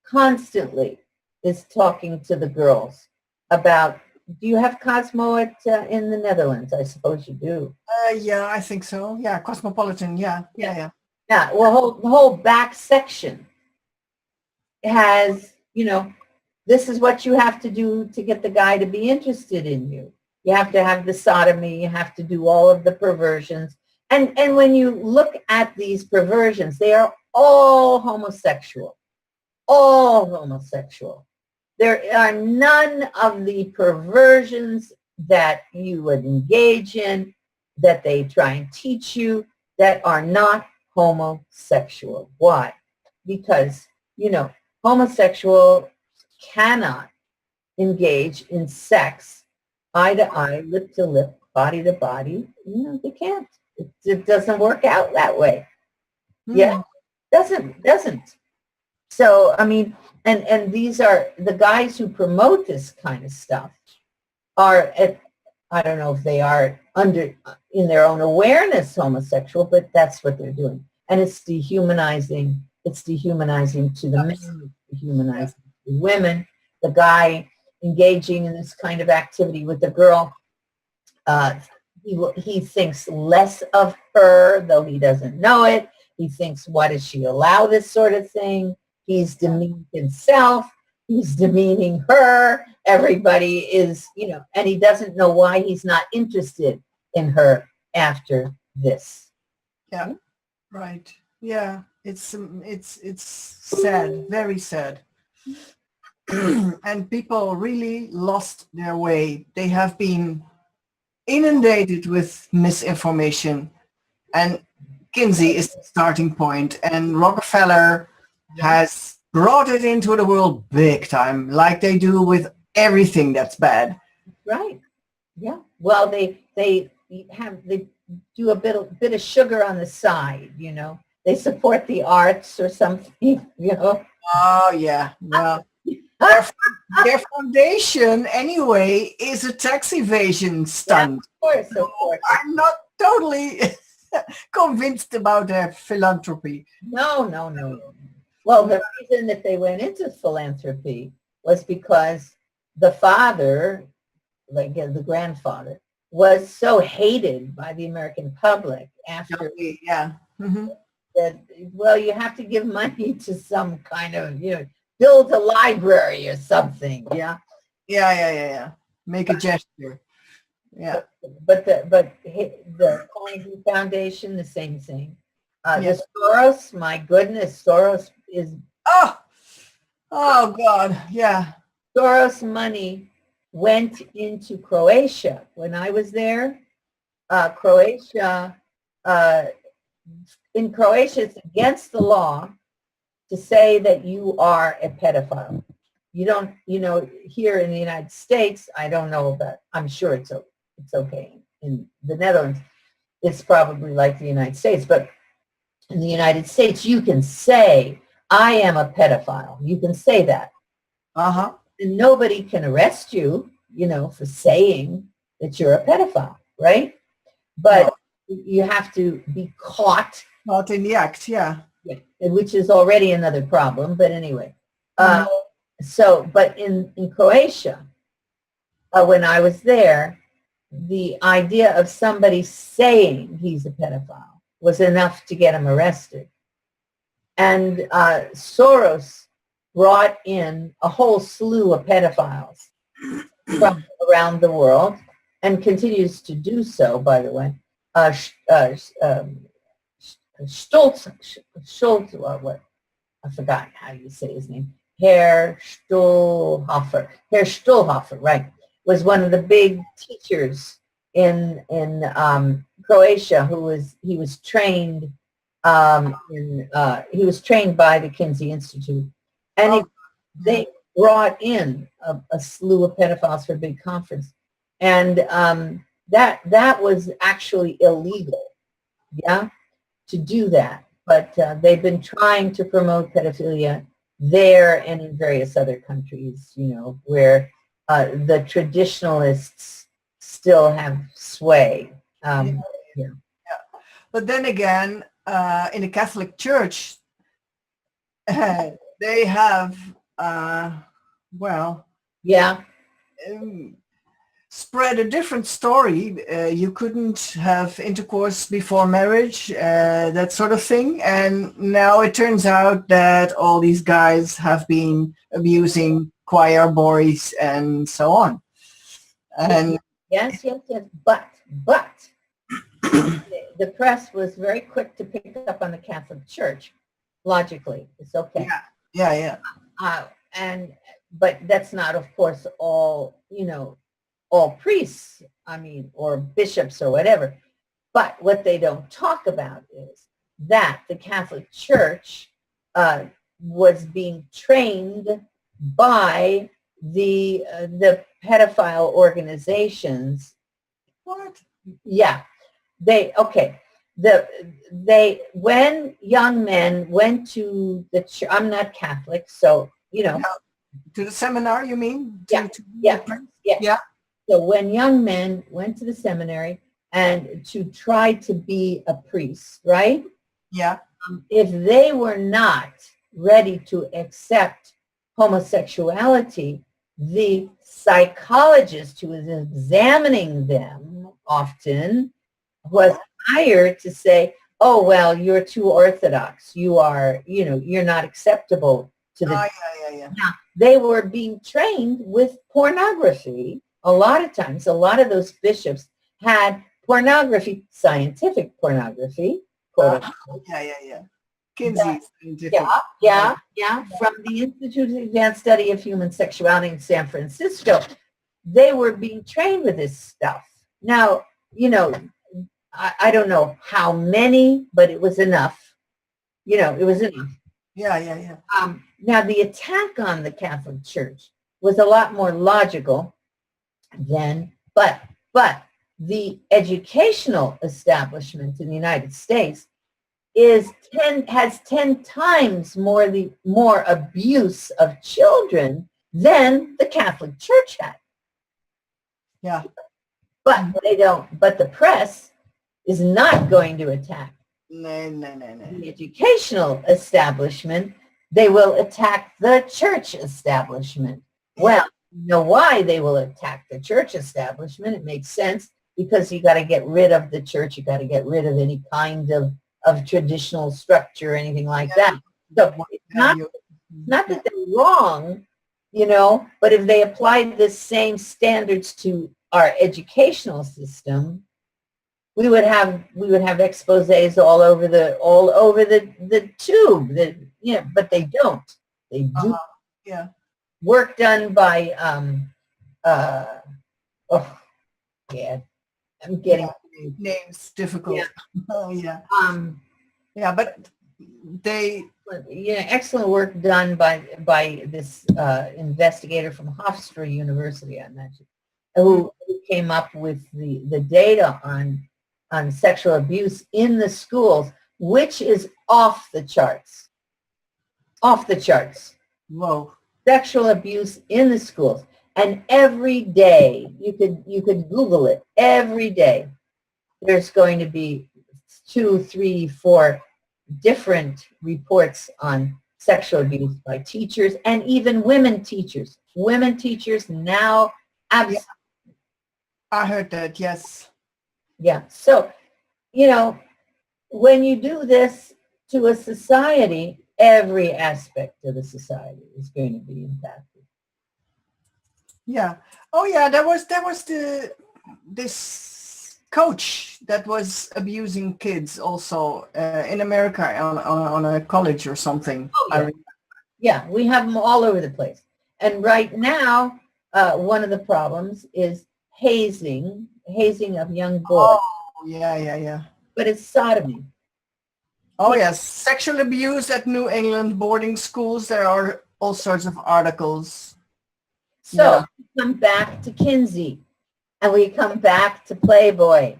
constantly is talking to the girls about, do you have Cosmo in the Netherlands? I suppose you do. Yeah, I think so. Yeah, Cosmopolitan. Yeah. Yeah, well, the whole back section has, this is what you have to do to get the guy to be interested in you. You have to have the sodomy. You have to do all of the perversions. And when you look at these perversions, they are all homosexual. All homosexual. There are none of the perversions that you would engage in, that they try and teach you, that are not homosexual. Why? Because, homosexual cannot engage in sex eye to eye, lip to lip, body to body. They can't. It doesn't work out that way. Yeah, doesn't. So, I mean, And these are the guys who promote this kind of stuff are at, I don't know if they are in their own awareness homosexual, but that's what they're doing. And it's dehumanizing. It's dehumanizing to the men, it's dehumanizing to women. The guy engaging in this kind of activity with the girl, he thinks less of her, though he doesn't know it. He thinks, why does she allow this sort of thing? He's demeaning himself. He's demeaning her. Everybody is, and he doesn't know why he's not interested in her after this. Yeah, right. Yeah, it's sad, very sad. And people really lost their way. They have been inundated with misinformation, and Kinsey is the starting point, and Rockefeller has brought it into the world big time, like they do with everything that's bad. Right. Yeah. Well, they do a bit of sugar on the side, They support the arts or something, Oh yeah. Well, their foundation anyway is a tax evasion stunt. Yeah, of course. I'm not totally convinced about their philanthropy. No. Well, the reason that they went into philanthropy was because the father, like the grandfather, was so hated by the American public after that, well, you have to give money to some kind of, build a library or something. Yeah. Make a gesture. Yeah. But the Carnegie Foundation, the same thing. The Soros, my goodness, Soros is... Oh God, yeah. Soros money went into Croatia. When I was there, in Croatia, it's against the law to say that you are a pedophile. You don't, here in the United States, I don't know about, I'm sure it's okay. In the Netherlands, it's probably like the United States, but in the United States, you can say, I am a pedophile. You can say that. Uh-huh. And nobody can arrest you, for saying that you're a pedophile, right? But you have to be caught. Not in the act, yeah. Which is already another problem, but anyway. But in Croatia, when I was there, the idea of somebody saying he's a pedophile was enough to get him arrested. And Soros brought in a whole slew of pedophiles from around the world and continues to do so, by the way. Stoltz, what? I forgot how you say his name. Herr Stuhlhofer, right, was one of the big teachers in Croatia he was trained he was trained by the Kinsey Institute, and they brought in a slew of pedophiles for a big conference, and that was actually illegal, to do that. But they've been trying to promote pedophilia there and in various other countries, where the traditionalists still have sway. But then again, in the Catholic Church, they have, spread a different story. You couldn't have intercourse before marriage, that sort of thing. And now it turns out that all these guys have been abusing choir boys and so on. And yes. But the press was very quick to pick up on the Catholic Church. Logically, it's okay. Yeah. But that's not, of course, all priests, or bishops or whatever. But what they don't talk about is that the Catholic Church was being trained by the pedophile organizations. What? Yeah. When young men went to the church, I'm not Catholic, so know. Now, to the seminar, you mean? Yeah, To yeah, yeah. yeah. So when young men went to the seminary and to try to be a priest, right? Yeah. If they were not ready to accept homosexuality, the psychologist who was examining them often was hired to say, oh, well, you're too orthodox. You are, you're not acceptable to the. Yeah. Now, they were being trained with pornography. A lot of times, a lot of those bishops had pornography, scientific pornography, quote unquote. Yeah. Kinsey. Yeah. From the Institute of Advanced Study of Human Sexuality in San Francisco, they were being trained with this stuff. Now, I don't know how many, but it was enough. It was enough. Yeah. Now, the attack on the Catholic Church was a lot more logical then, but the educational establishment in the United States has 10 times more abuse of children than the Catholic Church had. Yeah. But the press is not going to attack No. the educational establishment. They will attack the church establishment. Well, you know why they will attack the church establishment? It makes sense, because you got to get rid of the church. You got to get rid of any kind of traditional structure or anything like that. So it's not that they're wrong, but if they applied the same standards to our educational system, we would have exposés all over the tube. But they don't. They do. Yeah. Work done by I'm getting names difficult. Yeah. But they excellent work done by this investigator from Hofstra University, I mentioned, who came up with the data on sexual abuse in the schools, which is off the charts. Off the charts. Whoa. Sexual abuse in the schools. And every day, you could Google it, every day, there's going to be 2, 3, 4 different reports on sexual abuse by teachers and even women teachers. Women teachers now, absolutely. I heard that, yes. Yeah. So, when you do this to a society, every aspect of the society is going to be impacted. Yeah. Oh, yeah. There was this coach that was abusing kids also in America on a college or something. Oh, yeah. We have them all over the place. And right now, one of the problems is hazing of young boys. Oh, yeah. But it's sodomy. Oh, yes. Sexual abuse at New England boarding schools. There are all sorts of articles. So we come back to Kinsey and we come back to Playboy.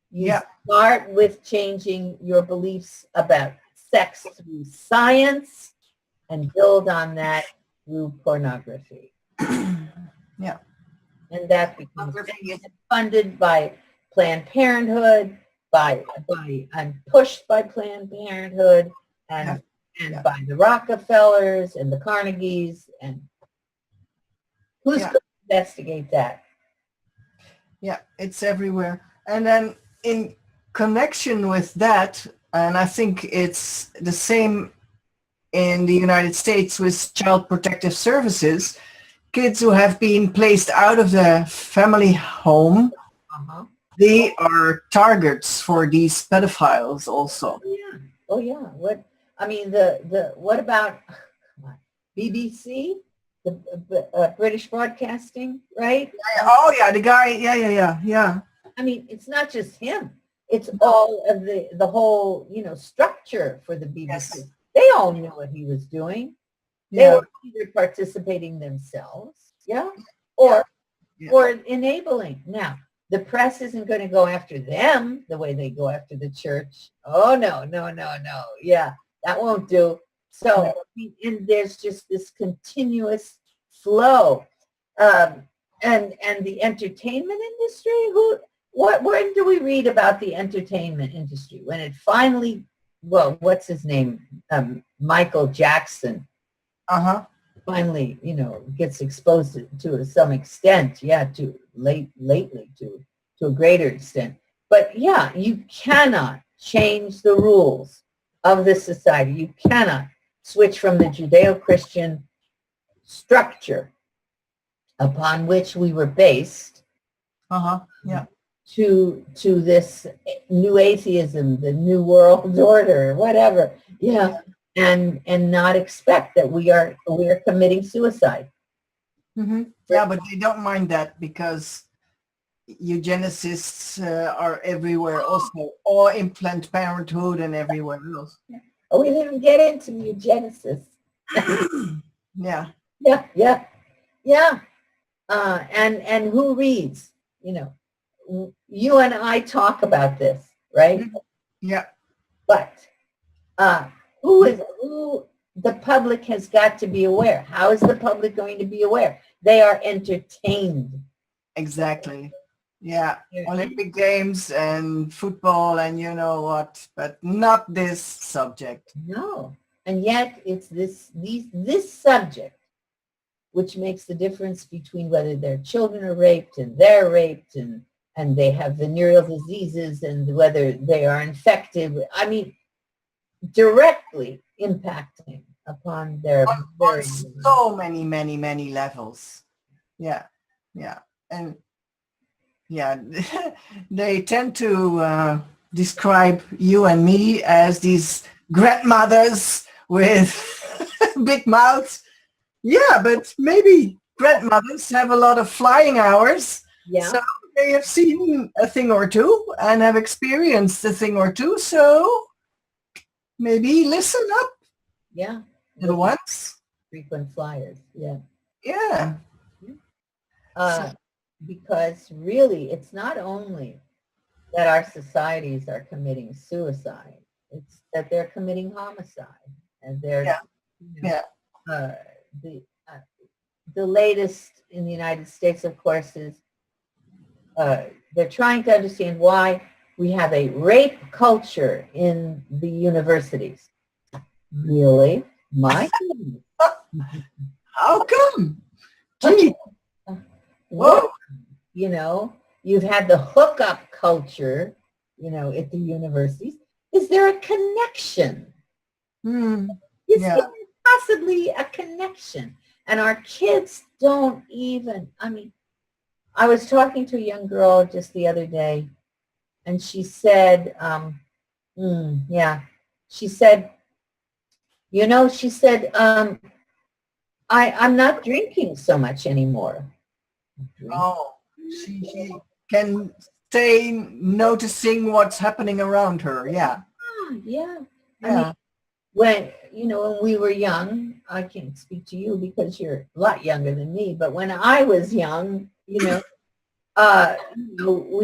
You start with changing your beliefs about sex through science and build on that through pornography. Yeah. And that becomes funded by Planned Parenthood, and pushed by Planned Parenthood and by the Rockefellers and the Carnegies, and who's going to investigate that? Yeah, it's everywhere. And then in connection with that, and I think it's the same in the United States with Child Protective Services, kids who have been placed out of the family home, they are targets for these pedophiles also. Oh yeah. What about BBC, the British Broadcasting, right? Oh yeah, the guy. Yeah. I mean, it's not just him. It's all of the whole structure for the BBC. Yes. They all knew what he was doing. They were either participating themselves, or enabling. Now, the press isn't going to go after them the way they go after the church. Oh, no. Yeah, that won't do. So, I mean, and there's just this continuous flow. And the entertainment industry, when do we read about the entertainment industry? When it finally, well, what's his name? Michael Jackson. Uh-huh. Finally, gets exposed to some extent, to lately to a greater extent. But yeah, you cannot change the rules of this society. You cannot switch from the Judeo-Christian structure upon which we were based Yeah. to this new atheism, the new world order, whatever. Yeah. And not expect that we are committing suicide. Mm-hmm. Yeah, but they don't mind that because eugenicists are everywhere also, or in Planned Parenthood and everywhere else. Oh, we didn't get into eugenicists. Yeah. Yeah. And who reads? You and I talk about this, right? Yeah. But who the public has got to be aware. How is the public going to be aware? They are entertained. Exactly. Yeah. Olympic Games and football and you know what, but not this subject. No. And yet it's this subject which makes the difference between whether their children are raped and they're raped and they have venereal diseases and whether they are infected. I mean, directly impacting upon their on so many levels. Yeah. And yeah, they tend to describe you and me as these grandmothers with big mouths. Yeah, but maybe grandmothers have a lot of flying hours. Yeah. So they have seen a thing or two and have experienced a thing or two. So maybe listen up. Yeah. Little ones. Frequent flyers. Yeah. Yeah. Because really, it's not only that our societies are committing suicide, it's that they're committing homicide. And they're, the latest in the United States, of course, is they're trying to understand why we have a rape culture in the universities. Really? My goodness. How come? Gee. Whoa. You've had the hookup culture, at the universities. Is there a connection? Is there possibly a connection? And our kids don't even, I was talking to a young girl just the other day, and she said, she said, I'm not drinking so much anymore. Oh, she can stay noticing what's happening around her. Yeah. Yeah. When we were young, I can't speak to you because you're a lot younger than me, but when I was young, we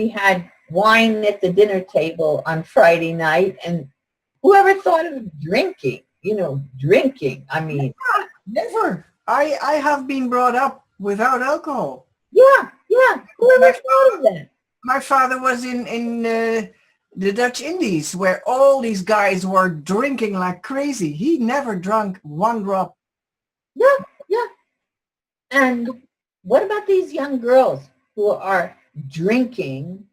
had wine at the dinner table on Friday night, and whoever thought of drinking, Never. I have been brought up without alcohol. Yeah. Whoever thought of that? My father was in the Dutch Indies where all these guys were drinking like crazy. He never drank one drop. Yeah. And what about these young girls who are drinking?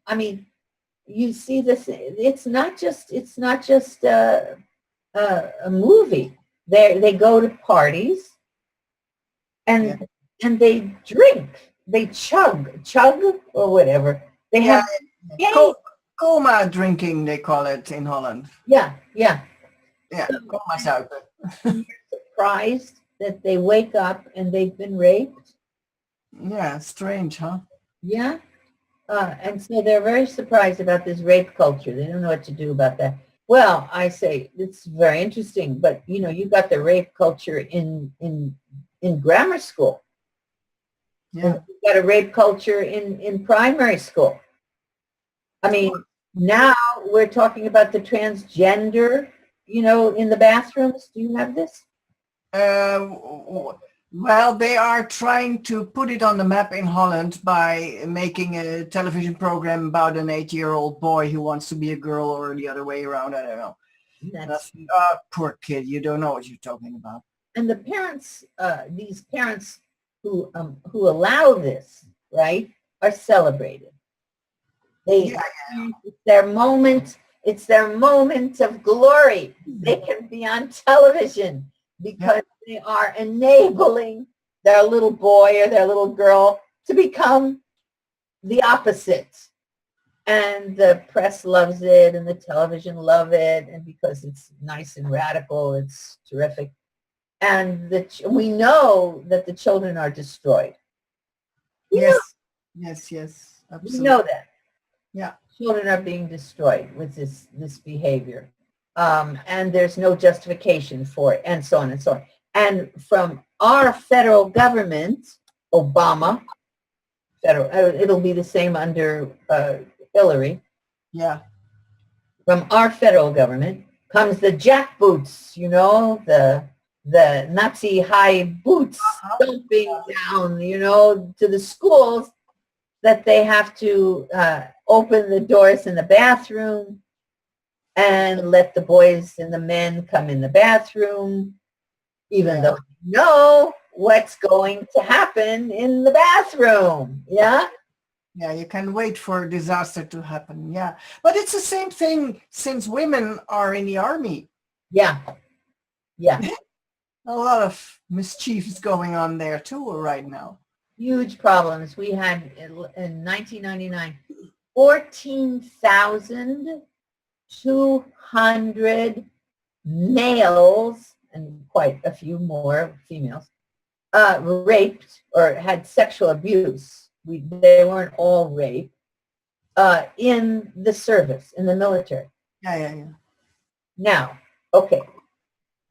You see this. It's not just a movie. They go to parties and they drink. They chug or whatever. They have coma drinking, they call it in Holland. Yeah. So, coma suiker. Surprised that they wake up and they've been raped. Yeah, strange, huh? Yeah. And so they're very surprised about this rape culture. They don't know what to do about that. Well, I say it's very interesting, but you got the rape culture in grammar school. Yeah. You got a rape culture in primary school. Now we're talking about the transgender you know, in the bathrooms? Do you have this? Well, they are trying to put it on the map in Holland by making a television program about an 8-year-old boy who wants to be a girl, or the other way around. I don't know. That's, Poor kid. You don't know what you're talking about. and the parents, these parents who allow this, right, are celebrated. They, it's their moment. It's their moment of glory. They can be on television because they are enabling their little boy or their little girl to become the opposite. And the press loves it, and the television love it, and because it's nice and radical, it's terrific. And we know that the children are destroyed. Yes, absolutely. We know that. Yeah. Children are being destroyed with this behavior. And there's no justification for it, and so on and so on. And from our federal government, Obama, it'll be the same under Hillary. Yeah. From our federal government comes the jackboots, you know, the Nazi high boots stomping down, you know, to the schools, that they have to open the doors in the bathroom and let the boys and the men come in the bathroom, even though they know what's going to happen in the bathroom. Yeah. Yeah, you can wait for a disaster to happen. Yeah. But it's the same thing since women are in the army. Yeah. Yeah. A lot of mischief is going on there too right now. Huge problems. We had in 1999, 14,200 males and quite a few more females raped or had sexual abuse. They weren't all raped in the service, in the military. Yeah. Now, okay,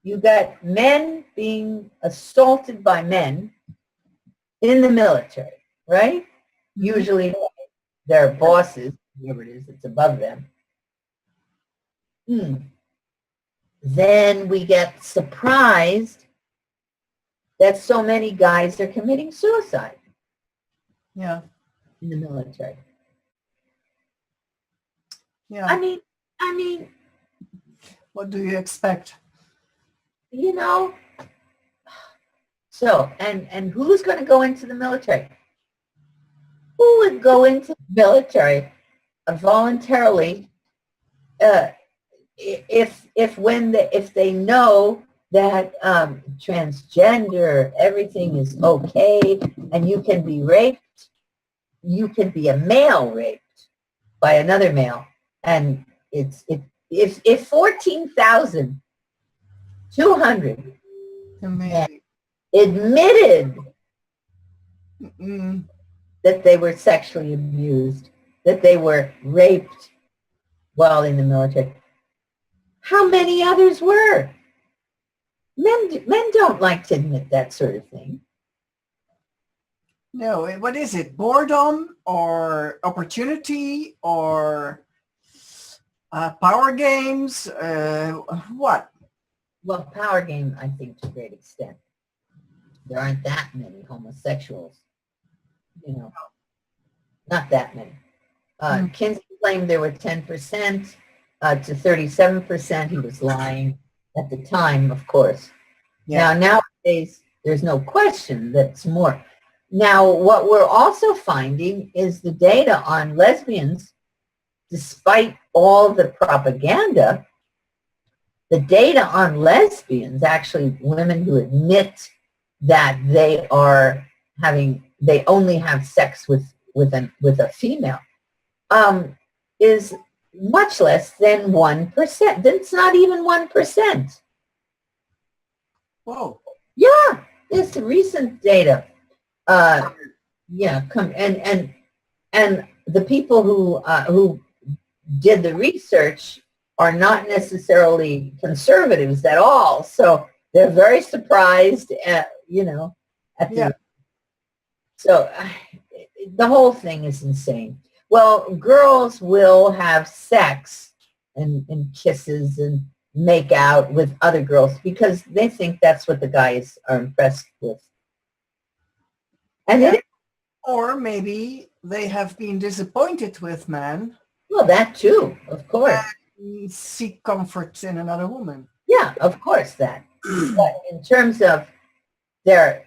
you got men being assaulted by men in the military, right? Usually their bosses, whoever it is that's above them. Then we get surprised that so many guys are committing suicide. Yeah. In the military. Yeah. I mean, what do you expect? You know, so, and who's going to go into the military? Who would go into the military voluntarily if they know that transgender, everything is okay, and you can be raped? You can be a male raped by another male, and if 14,200 admitted that they were sexually abused, that they were raped while in the military, how many others were? Men don't like to admit that sort of thing. No, what is it? Boredom or opportunity or power games? What? Well, power game, I think, to a great extent. There aren't that many homosexuals, you know, not that many. Kinsey claimed there were 10% to 37%. He was lying at the time, of course. Yeah. Now, nowadays, there's no question that's more. Now, what we're also finding is the data on lesbians, despite all the propaganda, the data on lesbians, actually women who admit that they only have sex with a female, is much less than 1%. It's not even 1%. Whoa. Yeah, it's recent data. And the people who did the research are not necessarily conservatives at all, so they're very surprised at so the whole thing is insane. Well, girls will have sex and kisses and make out with other girls because they think that's what the guys are impressed with. And Yeah. it, Or maybe they have been disappointed with men well, that too, of course. and seek comfort in another woman. Yeah, of course that. But in terms of their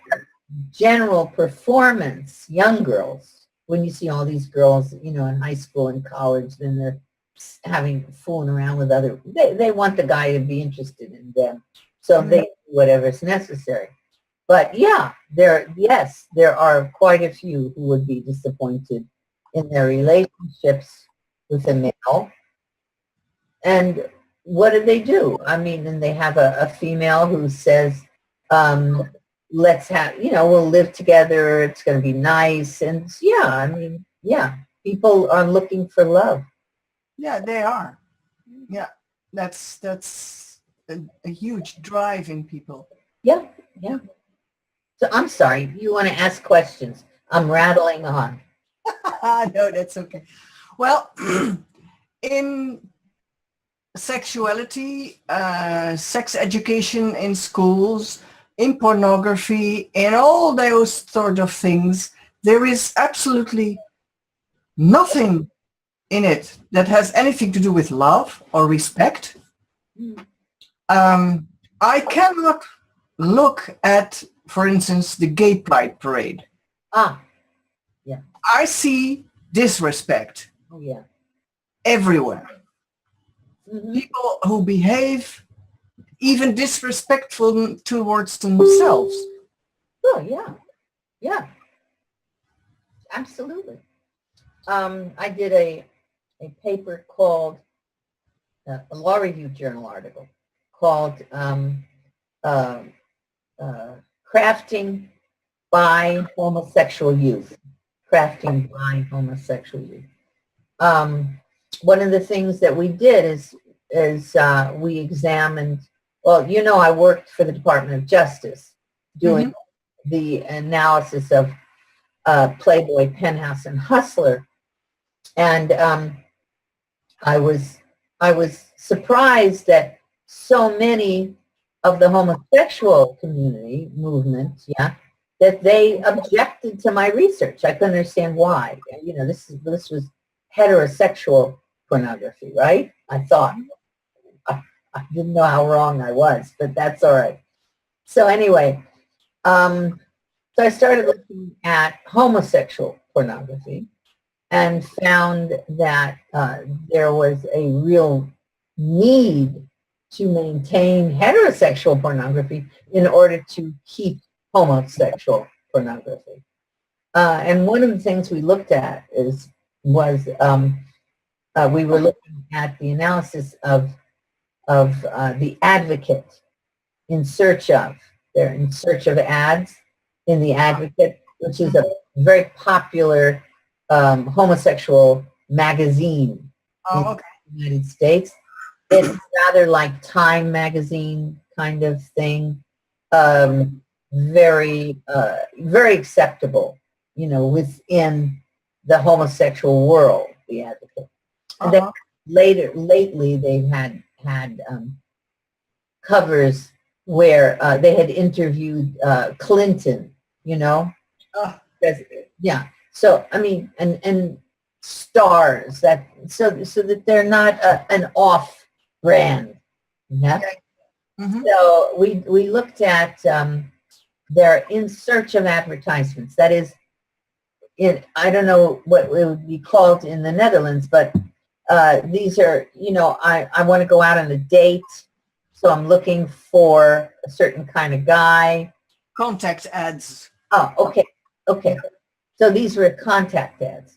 general performance, young girls, when you see all these girls, you know, in high school and college, then they're fooling around with other, they want the guy to be interested in them. So they do whatever's necessary. But yeah, there are quite a few who would be disappointed in their relationships with a male. And what do? I mean, and they have a female who says, let's have, you know, we'll live together. It's going to be nice. And yeah, I mean, yeah, people are looking for love. Yeah, they are. Yeah, that's a huge drive in people. Yeah, yeah. So I'm sorry, you want to ask questions. I'm rattling on. No, that's okay. Well, in sexuality, sex education in schools, in pornography, and all those sort of things, there is absolutely nothing in it that has anything to do with love or respect. I cannot look at, for instance, the gay pride parade. Ah, yeah. I see disrespect Oh, yeah. everywhere. Mm-hmm. People who behave even disrespectful towards themselves. Oh, yeah. Yeah. Absolutely. I did a paper called, a law review journal article called Crafting by Homosexual Youth. Crafting by Homosexual Youth. One of the things that we did is we examined, well, you know, I worked for the Department of Justice doing the analysis of Playboy, Penthouse, and Hustler. And I was surprised that so many of the homosexual community movement, yeah, that they objected to my research. I couldn't understand why. You know, this was heterosexual pornography, right? I thought. I didn't know how wrong I was, but that's all right. So anyway, so I started looking at homosexual pornography and found that there was a real need to maintain heterosexual pornography in order to keep homosexual pornography. And one of the things we looked at was we were looking at the analysis of the advocate in search of. They're in search of ads in the Advocate, which is a very popular homosexual magazine in the United States. It's rather like Time magazine kind of thing. Very acceptable, you know, within the homosexual world, the Advocate. And then lately they've had covers where they had interviewed Clinton, you know, yeah. So I mean, and stars that so that they're not an off brand. Yeah. So we looked at their in search of advertisements. That is, I don't know what it would be called in the Netherlands, but these are, you know, I want to go out on a date. So I'm looking for a certain kind of guy. Contact ads. Oh, okay. Okay. So these were contact ads.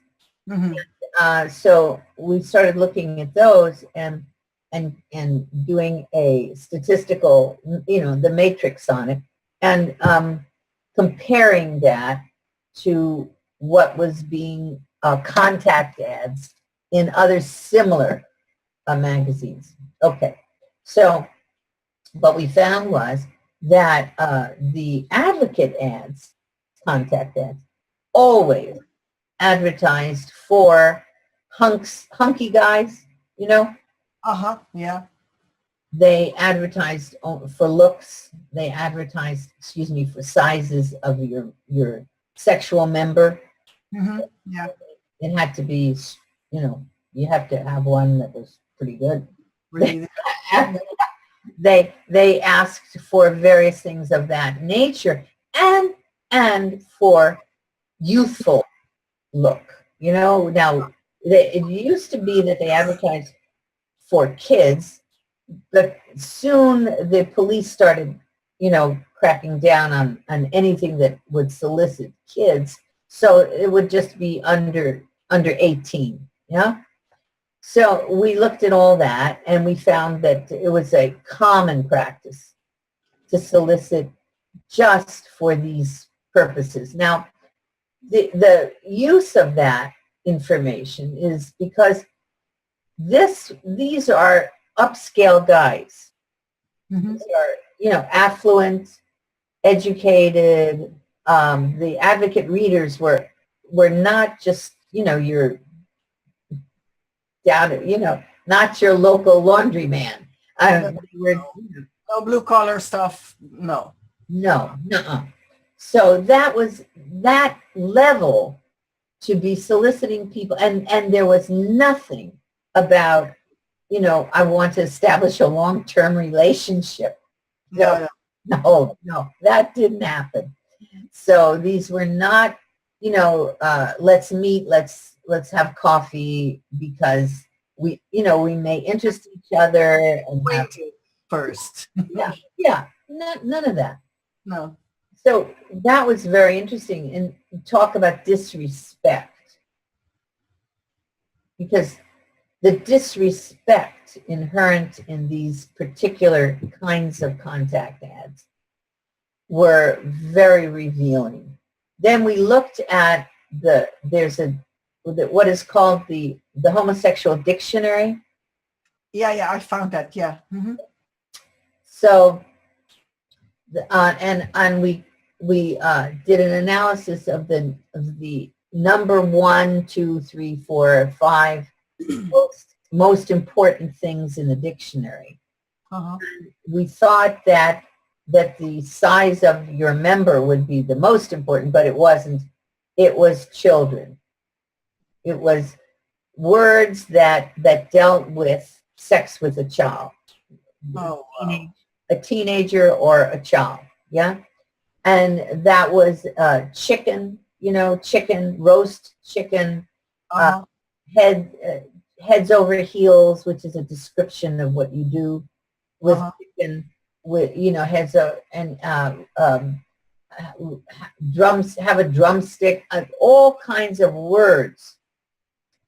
So we started looking at those and doing a statistical, you know, the matrix on it, and comparing that to what was being contact ads in other similar magazines. Okay. So what we found was that the Advocate ads, contact ads, always advertised for hunky guys, you know? Yeah. They advertised for looks. They advertised, for sizes of your sexual member. Yeah. It had to be, you have to have one that was pretty good. Really. They asked for various things of that nature, and for youthful look. Now it used to be that they advertised for kids, but soon the police started, cracking down on anything that would solicit kids. So it would just be under 18, So we looked at all that, and we found that it was a common practice to solicit just for these purposes. Now, the use of that information is because these are upscale guys. These are, affluent, educated. The advocate readers were not just, your down, not your local laundryman. No blue collar stuff. No. No. So that level to be soliciting people, and there was nothing about, I want to establish a long-term relationship. Yeah. No, that didn't happen. So these were not, let's meet, let's have coffee because we may interest each other and have, First. none of that. No. So that was very interesting. And talk about disrespect, because the disrespect inherent in these particular kinds of contact ads were very revealing. Then we looked at what is called the homosexual dictionary. Yeah, I found that. Yeah. So, and we did an analysis of the number 1, 2, 3, 4, 5 most important things in the dictionary. We thought that the size of your member would be the most important, but it wasn't. It was children. It was words that dealt with sex with a child. Oh, wow. A teenager or a child, yeah? And that was chicken, chicken, roast chicken, heads over heels, which is a description of what you do with chicken, with, heads over, and drums, have a drumstick, all kinds of words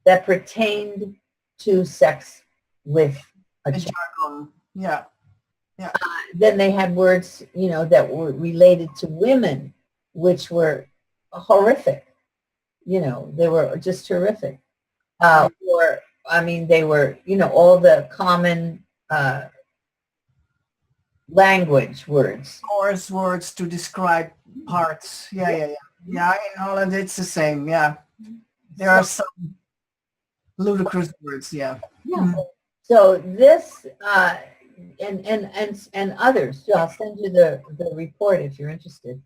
that pertained to sex with a child. Yeah. Then they had words, that were related to women, which were horrific. They were just horrific. They were, all the common language words. Coarse words to describe parts. Yeah, in Holland it's the same. Yeah. There are some ludicrous words. Yeah. So this and others. I'll send you the report if you're interested.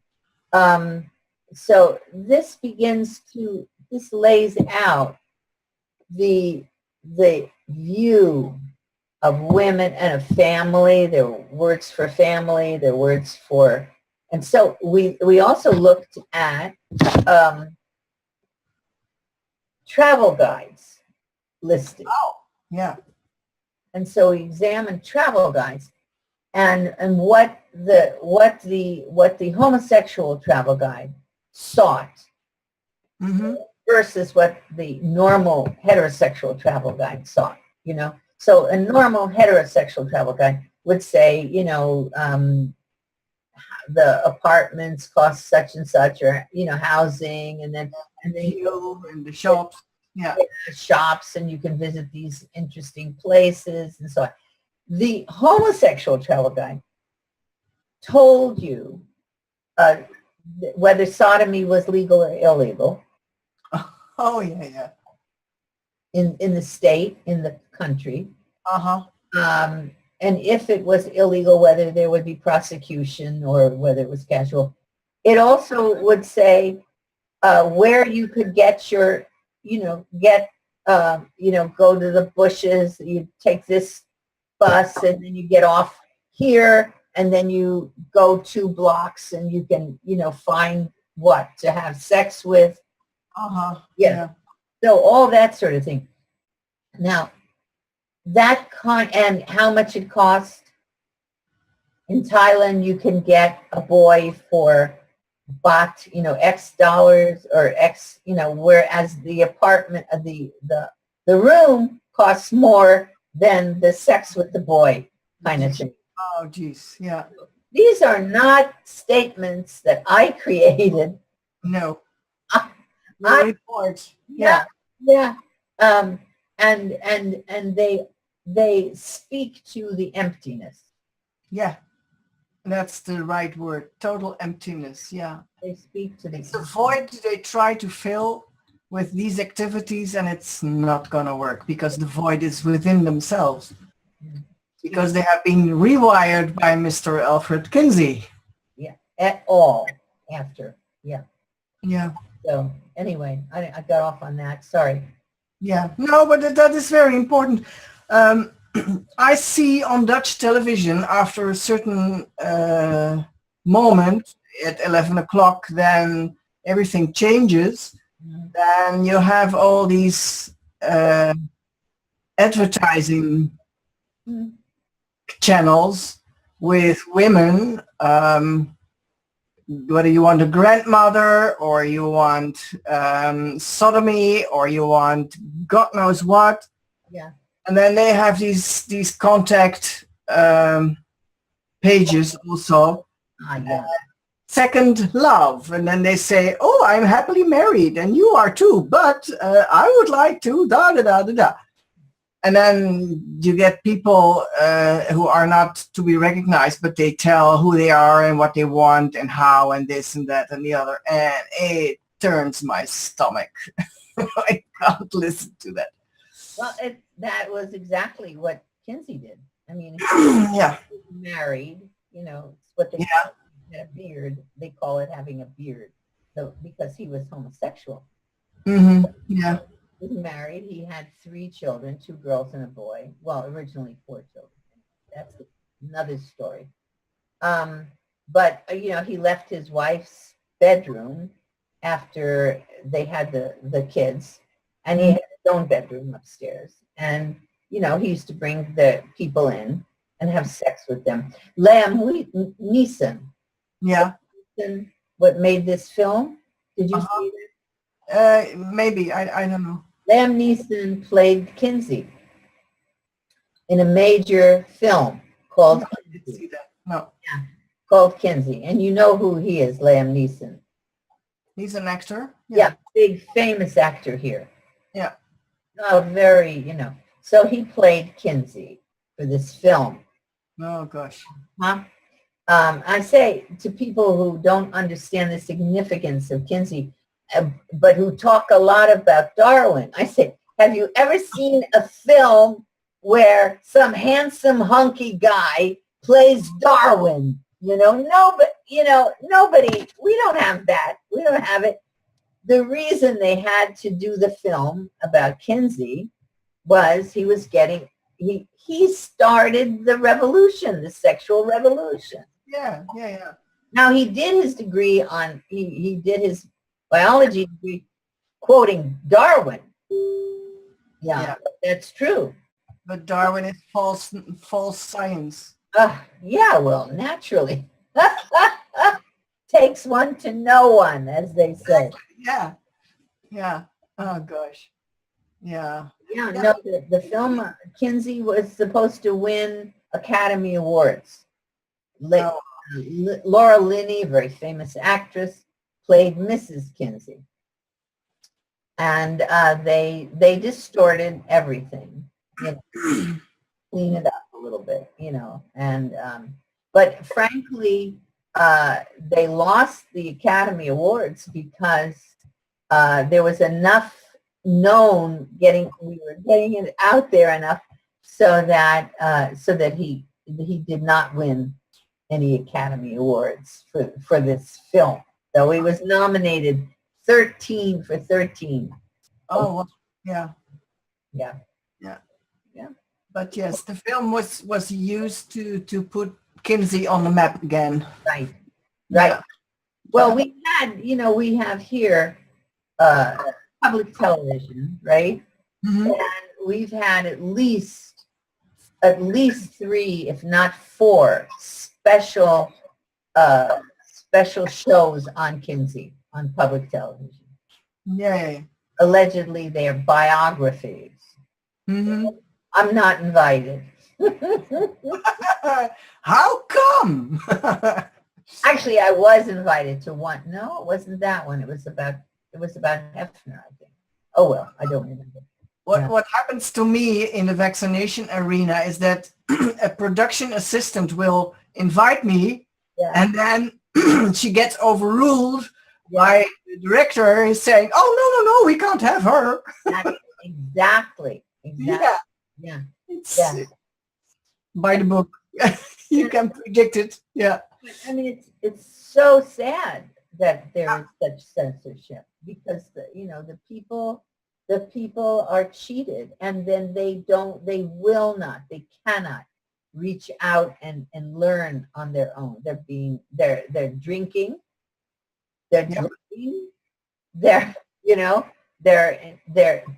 So this lays out the view of women and a family. There were words for family. There were words for, and so we also looked at travel guides listed. Oh, yeah. And so we examined travel guides and what the homosexual travel guide sought versus what the normal heterosexual travel guide sought, So a normal heterosexual travel guide would say, the apartments cost such and such, or, housing, and then the shops. Yeah. Shops, and you can visit these interesting places and so on. The homosexual travel guide told you whether sodomy was legal or illegal. Oh, yeah. In the state, in the country. and if it was illegal, whether there would be prosecution or whether it was casual. It also would say where you could get your, go to the bushes, you take this bus and then you get off here and then you go 2 blocks and you can, find what to have sex with. Uh-huh. Yeah. So all that sort of thing. Now, and how much it costs. In Thailand, you can get a boy for baht, X dollars or X, whereas the apartment, the room costs more than the sex with the boy kind of thing. Oh, geez. Yeah. These are not statements that I created. No. I report. Yeah. And they speak to the emptiness. Yeah. That's the right word. Total emptiness. Yeah. They speak to the It's a void they try to fill with these activities, and it's not going to work because the void is within themselves. Because they have been rewired by Mr. Alfred Kinsey. Yeah. At all after. Yeah. Yeah. So anyway, I got off on that. Sorry. Yeah. No, but that is very important. I see on Dutch television after a certain moment at 11 o'clock, then everything changes. Then you have all these advertising channels with women, whether you want a grandmother or you want sodomy or you want God knows what. Yeah. And then they have these contact pages also. Yeah. Second love. And then they say, oh, I'm happily married and you are too, but I would like to da da da da da. And then you get people who are not to be recognized, but they tell who they are and what they want and how and this and that and the other. And it turns my stomach. I can't listen to that. Well, that was exactly what Kinsey did. I mean, yeah. He was married, it's what they call it, had a beard. They call it having a beard. So because he was homosexual. Mm-hmm. Yeah. He was married. He had 3 children, 2 girls and a boy. Well, originally 4 children. That's another story. But, he left his wife's bedroom after they had the kids, and he had his own bedroom upstairs. And, he used to bring the people in and have sex with them. Liam Neeson. Yeah. What made this film? Did you see that? Maybe. I don't know. Liam Neeson played Kinsey in a major film called I didn't see that. No. Yeah, called Kinsey. And you know who he is, Liam Neeson. He's an actor? Yeah, big famous actor here. Yeah. Very, So he played Kinsey for this film. Oh, gosh. I say to people who don't understand the significance of Kinsey, but who talk a lot about Darwin, I say, have you ever seen a film where some handsome, hunky guy plays Darwin? Nobody, we don't have that. We don't have it. The reason they had to do the film about Kinsey was he started the revolution, the sexual revolution. Yeah. Now he did his degree he did his biology degree quoting Darwin. Yeah. That's true. But Darwin is false science. Yeah, well, naturally. Takes one to know one, as they say. Yeah. Oh, gosh. Yeah. Yeah, no, the film Kinsey was supposed to win Academy Awards. Laura Linney, very famous actress, played Mrs. Kinsey. And they distorted everything, clean it up a little bit, and but frankly, they lost the Academy Awards because there was enough we were getting it out there enough so that he did not win any Academy Awards for this film, though he was nominated 13 for 13. Oh, well, yeah. Yeah. Yeah. Yeah. But yes, the film was used to put Kinsey on the map again. Right. Right. Yeah. Well, we have here public television, right? Mhm. And we've had at least 3, if not 4, special shows on Kinsey on public television. Yay. Allegedly, they are biographies. Mhm. I'm not invited. How come? Actually, I was invited to one. No, it wasn't that one. It was about Hefner, I think. Oh well, I don't remember. What happens to me in the vaccination arena is that a production assistant will invite me, and then she gets overruled by the director is saying, "Oh no, we can't have her." Exactly. Yeah. Yeah. It's by the book. You can predict it. Yeah. I mean, it's so sad that there is such censorship, because the people are cheated, and then they cannot reach out and learn on their own. They're drinking, they're drinking, they're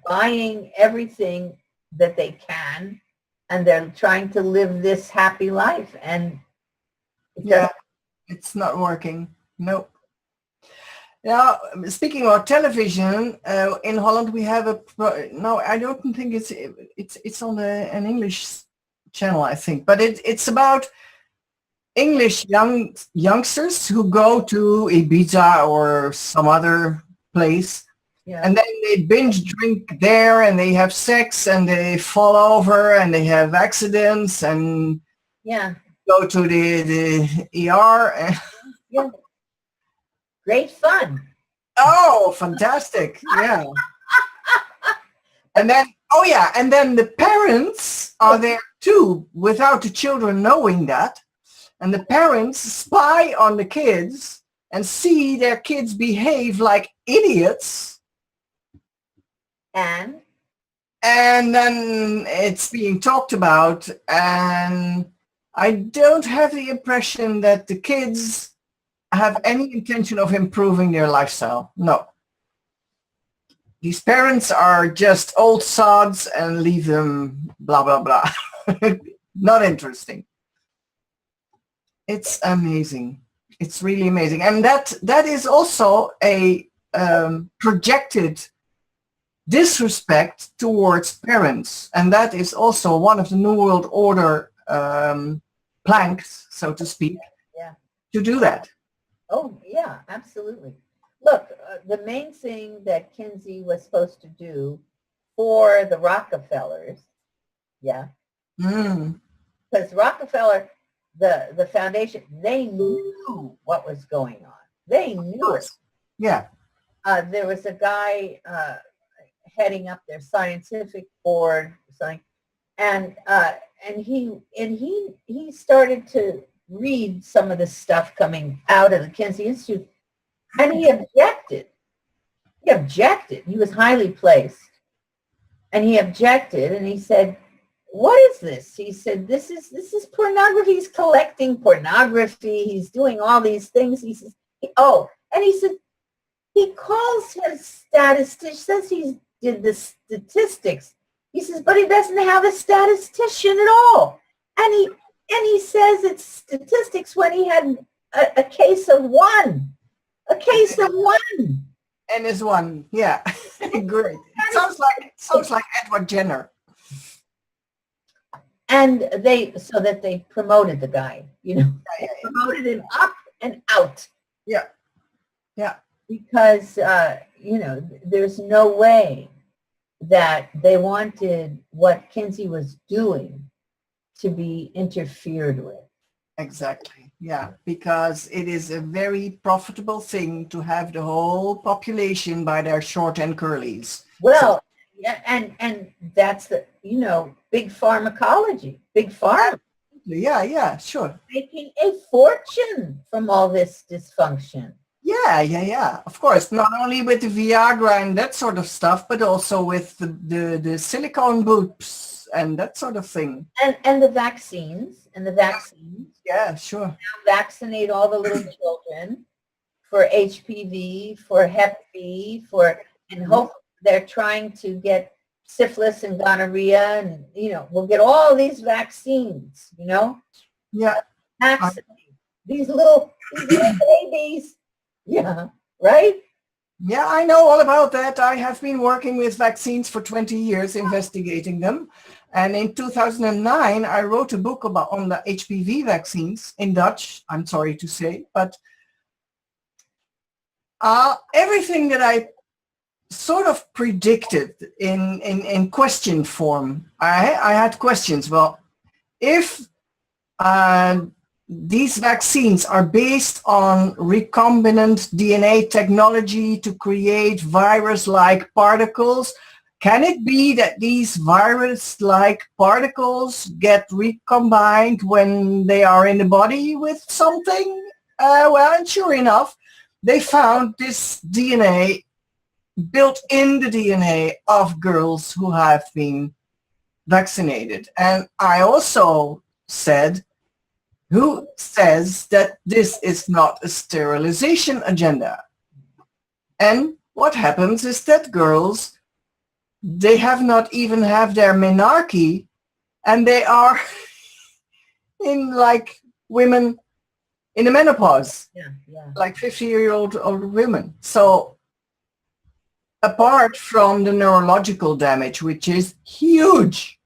buying everything that they can, and they're trying to live this happy life, and it's not working. Nope. Now, speaking of television, in Holland we have no, I don't think it's on an English channel, I think, but it's about English youngsters who go to Ibiza or some other place, and then they binge drink there, and they have sex, and they fall over, and they have accidents, and go to the ER. Great fun. Oh, fantastic. Yeah. And then, and then the parents are there too, without the children knowing that. And the parents spy on the kids and see their kids behave like idiots. And then it's being talked about. And I don't have the impression that the kids have any intention of improving their lifestyle. No. These parents are just old sods and leave them blah, blah, blah. Not interesting. It's amazing. It's really amazing. And that is also a projected disrespect towards parents. And that is also one of the New World Order planks, so to speak, to do that. Oh, yeah, absolutely. Look, the main thing that Kinsey was supposed to do for the Rockefellers, because Rockefeller, the foundation, they knew what was going on. They knew it. Yeah. There was a guy heading up their scientific board or something, and he started to read some of the stuff coming out of the Kinsey Institute, and he objected. He was highly placed, and he objected, and he said, "What is this?" He said, "This is pornography. He's collecting pornography. He's doing all these things." He says, and he said, he calls his statistician, says he did the statistics. He says, but he doesn't have a statistician at all. And he says it's statistics when he had a case of one. A case of one. And is one, yeah. Great. Sounds like Edward Jenner. And they promoted the guy, promoted him up and out. Yeah. Yeah. Because, there's no way that they wanted what Kinsey was doing to be interfered with. Exactly. Yeah. Because it is a very profitable thing to have the whole population by their short and curlies. Well, yeah, and that's big pharmacology, big pharma, Yeah, sure. making a fortune from all this dysfunction. Yeah. Of course, not only with the Viagra and that sort of stuff, but also with the silicone boobs and that sort of thing. And the vaccines, Yeah, sure. vaccinate all the little children for HPV, for Hep B, and hope they're trying to get syphilis and gonorrhea, and we'll get all these vaccines, Yeah. vaccinate these little babies. Yeah, right? Yeah, I know all about that. I have been working with vaccines for 20 years, investigating them. And in 2009, I wrote a book on the HPV vaccines in Dutch, I'm sorry to say, but everything that I sort of predicted in question form, I had questions. Well, if these vaccines are based on recombinant DNA technology to create virus-like particles, can it be that these virus-like particles get recombined when they are in the body with something? Well, and sure enough, they found this DNA built in the DNA of girls who have been vaccinated. And I also said, who says that this is not a sterilization agenda? And what happens is that girls, they have not even have their menarche, and they are in like women in the menopause, like 50-year-old women. So apart from the neurological damage, which is huge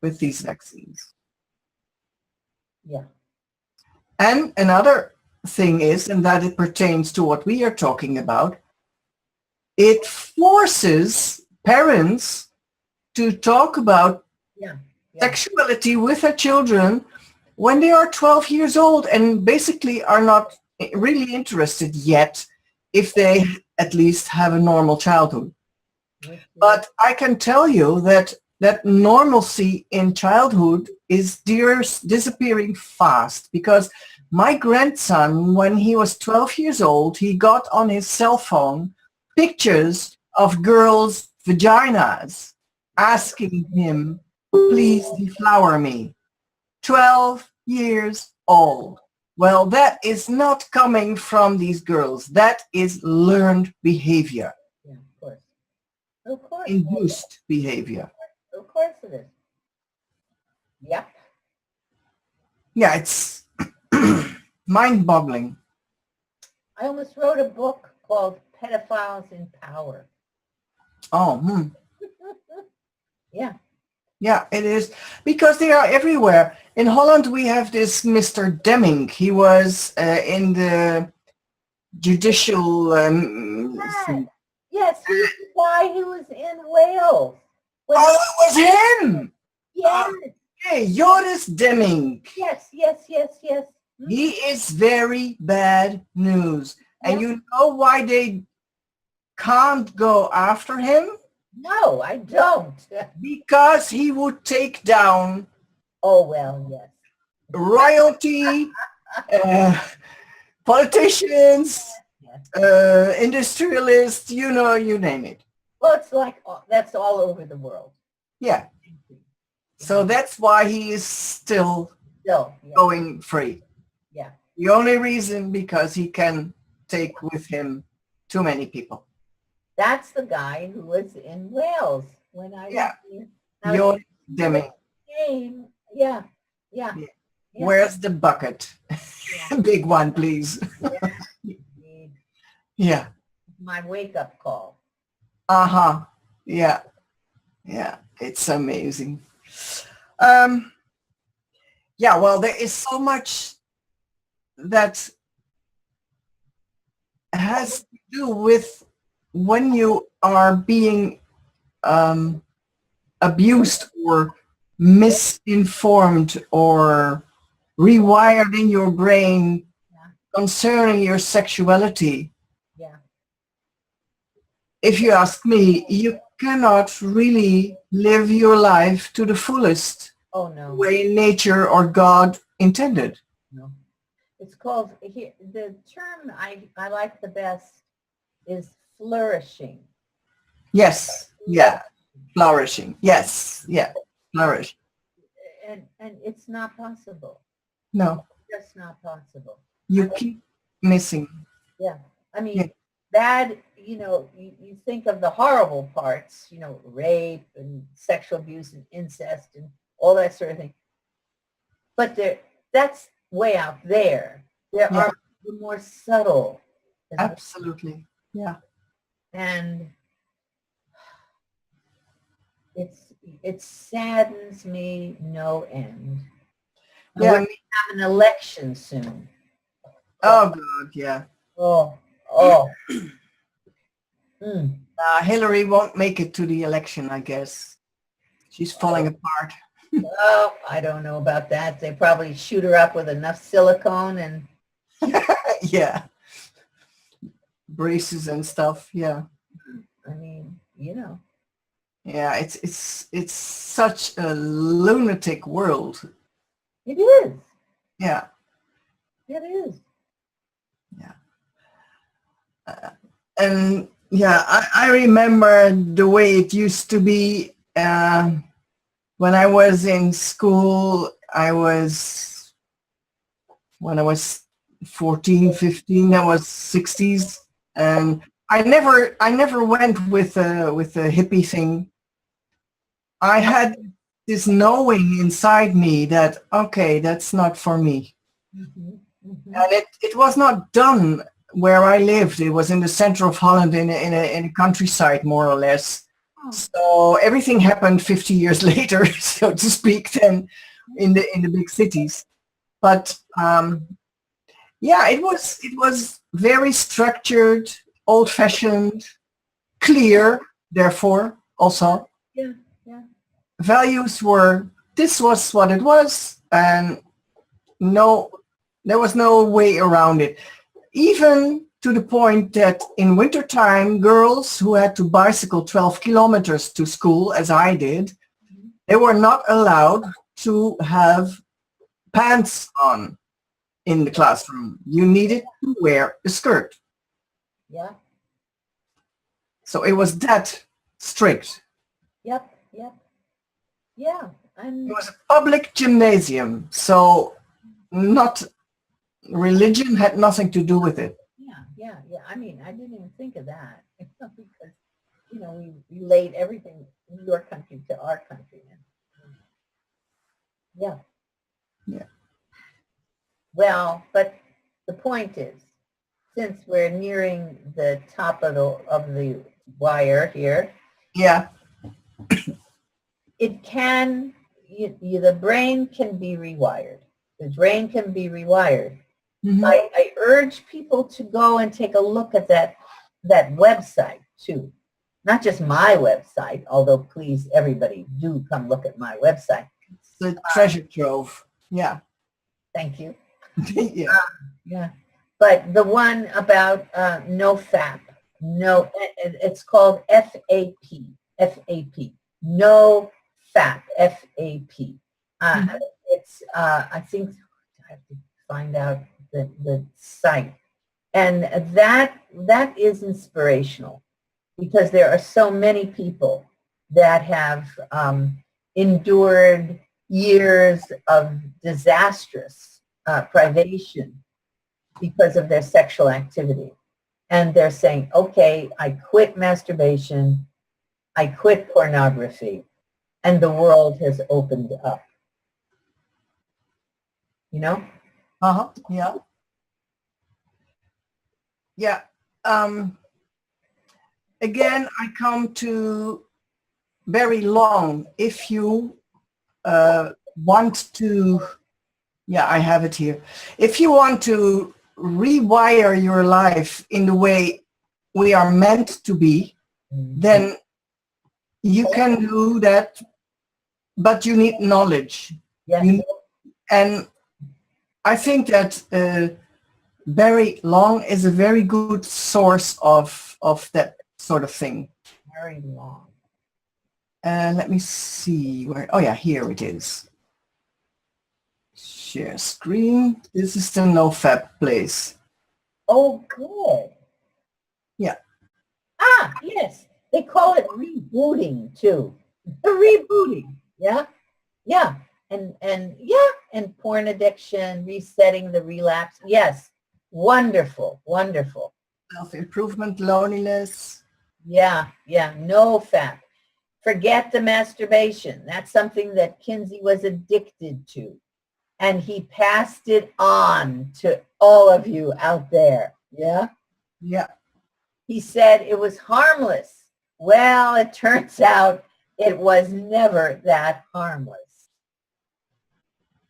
with these vaccines. Yeah. And another thing is, and that it pertains to what we are talking about, it forces parents to talk about sexuality with their children when they are 12 years old and basically are not really interested yet if they at least have a normal childhood. But I can tell you that normalcy in childhood is disappearing fast, because my grandson, when he was 12 years old, he got on his cell phone pictures of girls' vaginas, asking him, please deflower me. 12 years old. Well, that is not coming from these girls. That is learned behavior. Yeah, of course. Of course. Induced behavior. Of course it is. Yep. Yeah, it's mind-boggling. I almost wrote a book called Pedophiles in Power. Oh, Yeah. Yeah, it is, because they are everywhere. In Holland, we have this Mr. Demming. He was in the judicial... Yes, he's the guy who was in Wales. Oh, it was him! Yes. Hey, Joris Demming. Yes. He is very bad news. And you know why they can't go after him? No, I don't. Because he would take down Yes. royalty, politicians, industrialists, you name it. Well, it's like that's all over the world. Yeah. So that's why he is still going free. Yeah. The only reason, because he can take with him too many people. That's the guy who was in Wales when I was Joris Demming. Yeah. Where's the bucket? Big one, please. Yeah. My wake-up call. Uh-huh. Yeah. It's amazing. Well, there is so much that has to do with when you are being abused or misinformed or rewired in your brain concerning your sexuality. Yeah. If you ask me, cannot really live your life to the fullest Oh, no. way nature or God intended. No. It's called, here, the term I like the best is flourishing. Yes, yeah, flourishing. Yes, yeah, flourish. And it's not possible. No, It's just not possible. you keep missing. Yeah. I mean, Yeah. bad, you think of the horrible parts, rape and sexual abuse and incest and all that sort of thing. But that's way out there. There Yeah. are the more subtle. Absolutely. Yeah. And it saddens me no end. And Yeah. we're going to have an election soon. Oh God. Yeah. Oh. Mm. Hillary won't make it to the election, I guess. She's falling apart. Oh, I don't know about that. They probably shoot her up with enough silicone and Yeah. Braces and stuff. Yeah. I mean, Yeah. It's such a lunatic world. it is. Yeah. It is. Yeah. And yeah, I remember the way it used to be when I was in school. When I was 14, 15, I was 60s. And I never went with a hippie thing. I had this knowing inside me that, okay, that's not for me. Mhm, mhm. And it was not done where I lived. It was in the center of Holland in a countryside, more or less. Oh. So everything happened 50 years later, so to speak, than in the big cities. But yeah, it was very structured, old-fashioned, clear. Therefore, also Yeah. values were, this was what it was, and there was no way around it. Even to the point that in wintertime, girls who had to bicycle 12 kilometers to school, as I did, they were not allowed to have pants on in the classroom. You needed to wear a skirt. Yeah. So it was that strict. Yep. Yeah. It was a public gymnasium, so not religion had nothing to do with it. Yeah. I mean, I didn't even think of that because, we relate everything in your country to our country. Yeah. Yeah. Well, but the point is, since we're nearing the top of the wire here, Yeah. it can, the brain can be rewired. The brain can be rewired. Mhm. I urge people to go and take a look at that website too. Not just my website, although please everybody do come look at my website. The treasure trove. Yeah. Thank you. Yeah. Yeah. But the one about NoFap, it's called FAP, no FAP, FAP. It's, I think, I have to find out the site. And that is inspirational because there are so many people that have endured years of disastrous privation because of their sexual activity. And they're saying, okay, I quit masturbation, I quit pornography, and the world has opened up. Uh-huh. Yeah. Yeah. Again, I come to very long. If you want to, yeah, I have it here. If you want to rewire your life in the way we are meant to be, then you can do that, but you need knowledge. Yes. And I think that Barry Long is a very good source of that sort of thing. Very long. Let me see where, oh yeah, here it is. Share screen. This is the NoFap place. Oh, good. Yeah. Ah, yes. They call it rebooting too. The rebooting. Yeah. Yeah. And yeah, and porn addiction, resetting the relapse. Yes. Wonderful. Wonderful. Self-improvement, loneliness. Yeah. Yeah. No fap. Forget the masturbation. That's something that Kinsey was addicted to. And he passed it on to all of you out there. Yeah. Yeah. He said it was harmless. Well, it turns out it was never that harmless.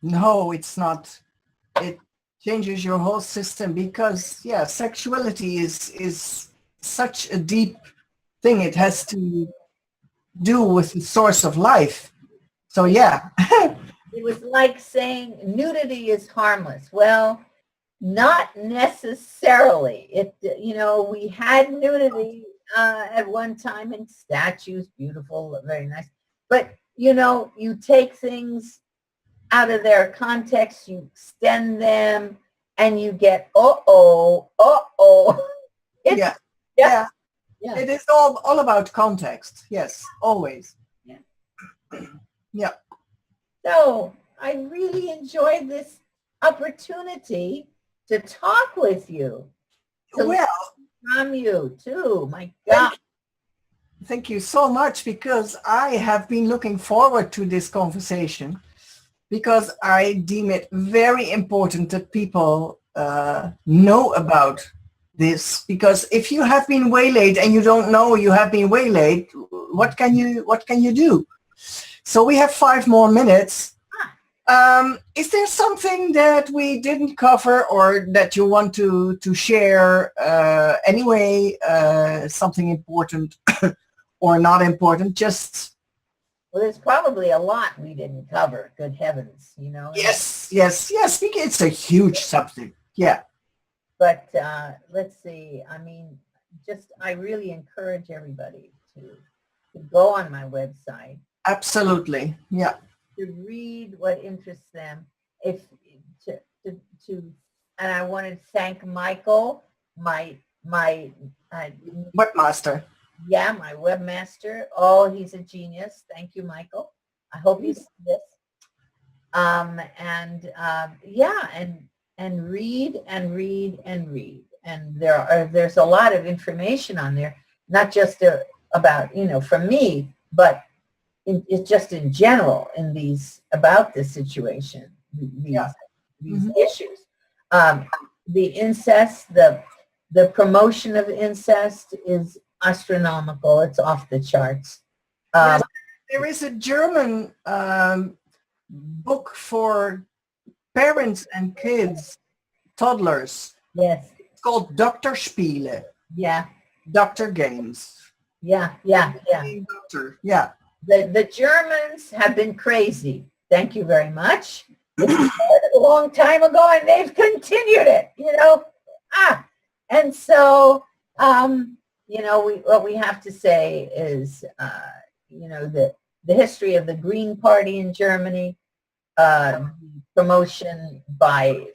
No, it's not. It changes your whole system because, yeah, sexuality is such a deep thing. It has to do with the source of life. So, yeah. It was like saying nudity is harmless. Well, not necessarily. We had nudity at one time in statues, beautiful, very nice. But, you take things out of their context, you extend them, and you get, It's, Yeah. yeah. Yeah. It is all about context. Yes, always. Yeah. Yeah. So I really enjoyed this opportunity to talk with you, to Well, from you too. My God. thank you so much, because I have been looking forward to this conversation because I deem it very important that people know about this, because if you have been waylaid and you don't know you have been waylaid, what can you do? So we have 5 more minutes. Is there something that we didn't cover or that you want to share anyway, something important or not important? Just Well, there's probably a lot we didn't cover. Good heavens, yes, it's a huge subject. Yeah. But let's see. I mean, I really encourage everybody to go on my website. Absolutely. Yeah. To read what interests them. If to and I want to thank Michael, my Webmaster. yeah, my webmaster. Oh, he's a genius. Thank you, Michael. I hope you see this. Yeah, and read and read and read. And there's a lot of information on there, not just about, from me, but it's just in general in about this situation, these issues. The incest, the promotion of incest is astronomical. It's off the charts. Yes, there is a German book for parents and kids, toddlers. Yes. It's called Dr. Spiele. Yeah. Doctor Games. Yeah. Doctor. Yeah. The Germans have been crazy. Thank you very much. It started a long time ago and they've continued it, And so, what we have to say is, the history of the Green Party in Germany, promotion they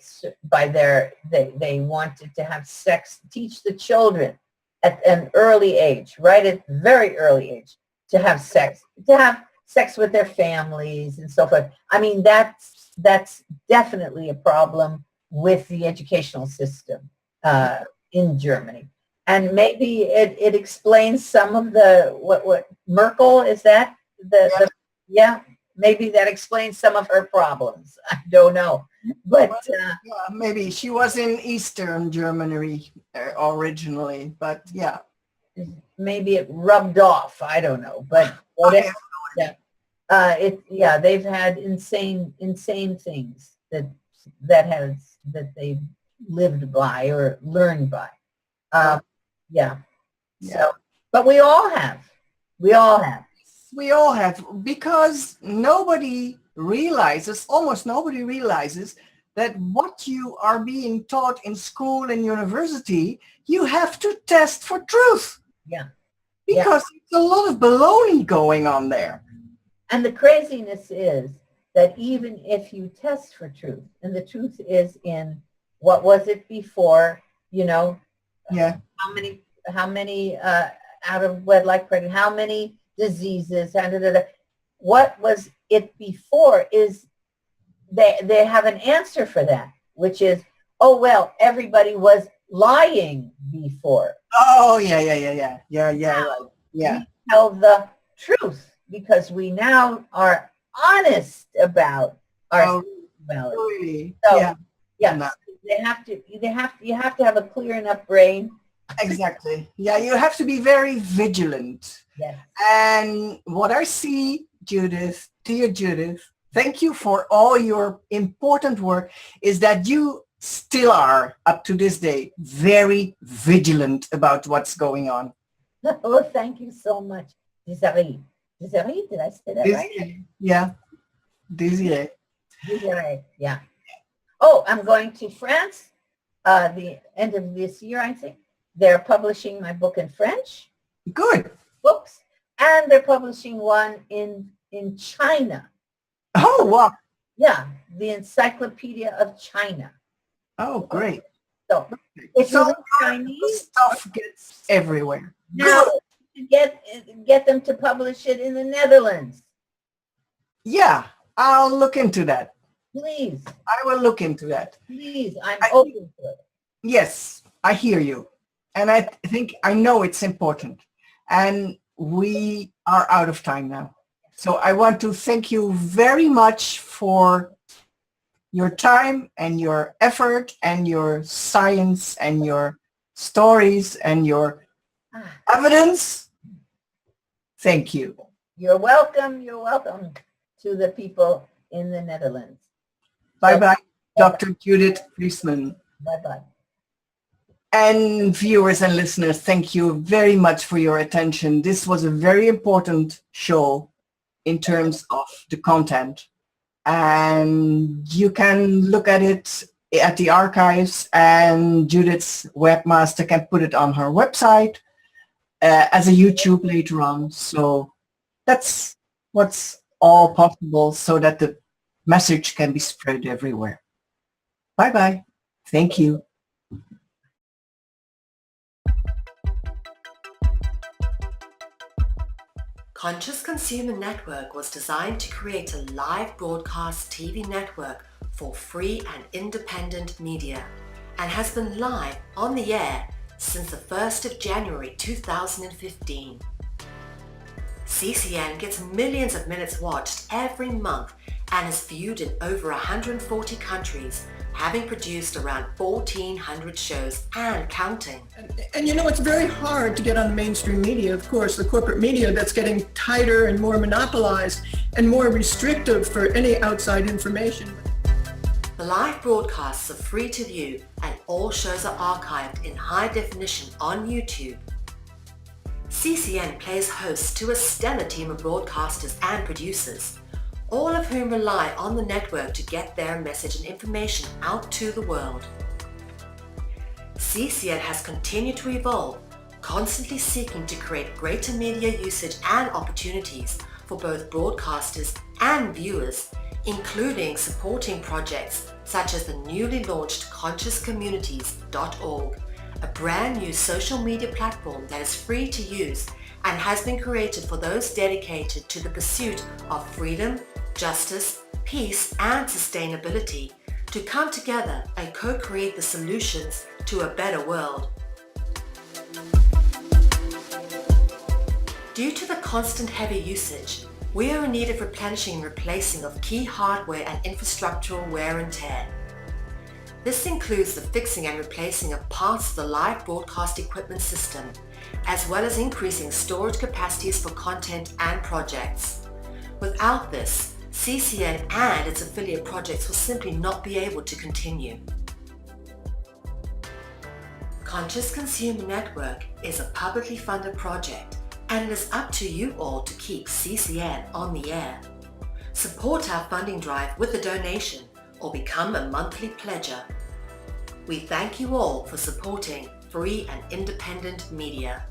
wanted to have sex, teach the children at an early age, right at very early age, to have sex with their families and so forth. I mean, that's definitely a problem with the educational system in Germany. And maybe it explains some of what Merkel, is that maybe that explains some of her problems. I don't know, but maybe she was in Eastern Germany originally, but yeah, maybe it rubbed off. I don't know, but whatever. They've had insane things that they've lived by or learned by. So, but we all have, because almost nobody realizes that what you are being taught in school and university, you have to test for truth. Yeah. Because there's a lot of baloney going on there. And the craziness is that even if you test for truth, and the truth is in what was it before, Yeah. how many out of wedlock pregnant, how many diseases, what was it before is they have an answer for that, which is, oh, well, everybody was lying before. Oh, yeah. Now, Right. Yeah. we tell the truth because we now are honest about our sexuality. Really? So, Yeah. yes, No. you have to have a clear enough brain. Exactly. Yeah, you have to be very vigilant. Yes. And what I see, Judith, dear Judith, thank you for all your important work, is that you still are, up to this day, very vigilant about what's going on. Well, thank you so much, Desiree. Desiree, did I say that right? Yeah, Desiree. Desiree, yeah. Oh, I'm going to France the end of this year, I think. They're publishing my book in French. Good. Books. And they're publishing one in China. Oh, wow. Yeah, the Encyclopedia of China. Oh, great. So if you read Chinese, stuff gets everywhere. now you get them to publish it in the Netherlands. Yeah, I'll look into that. Please. I will look into that. Please, I'm open to it. Yes, I hear you. And I think I know it's important. And we are out of time now. So I want to thank you very much for your time and your effort and your science and your stories and your evidence. Thank you. You're welcome. You're welcome to the people in the Netherlands. Bye-bye, Dr. Judith Reisman. Bye-bye. And viewers and listeners, thank you very much for your attention. This was a very important show in terms of the content. And you can look at it at the archives, and Judith's webmaster can put it on her website as a YouTube later on. So that's what's all possible so that the message can be spread everywhere. Bye-bye. Thank you. Conscious Consumer Network was designed to create a live broadcast TV network for free and independent media and has been live on the air since the 1st of January 2015. CCN gets millions of minutes watched every month and is viewed in over 140 countries, having produced around 1,400 shows and counting. And it's very hard to get on mainstream media, of course, the corporate media that's getting tighter and more monopolized and more restrictive for any outside information. The live broadcasts are free to view and all shows are archived in high definition on YouTube. CCN plays host to a stellar team of broadcasters and producers, all of whom rely on the network to get their message and information out to the world. CCN has continued to evolve, constantly seeking to create greater media usage and opportunities for both broadcasters and viewers, including supporting projects such as the newly launched consciouscommunities.org, a brand new social media platform that is free to use and has been created for those dedicated to the pursuit of freedom, justice, peace, and sustainability to come together and co-create the solutions to a better world. Due to the constant heavy usage, we are in need of replenishing and replacing of key hardware and infrastructural wear and tear. This includes the fixing and replacing of parts of the live broadcast equipment system, as well as increasing storage capacities for content and projects. Without this, CCN and its affiliate projects will simply not be able to continue. Conscious Consumer Network is a publicly funded project, and it is up to you all to keep CCN on the air. Support our funding drive with a donation or become a monthly pledger. We thank you all for supporting free and independent media.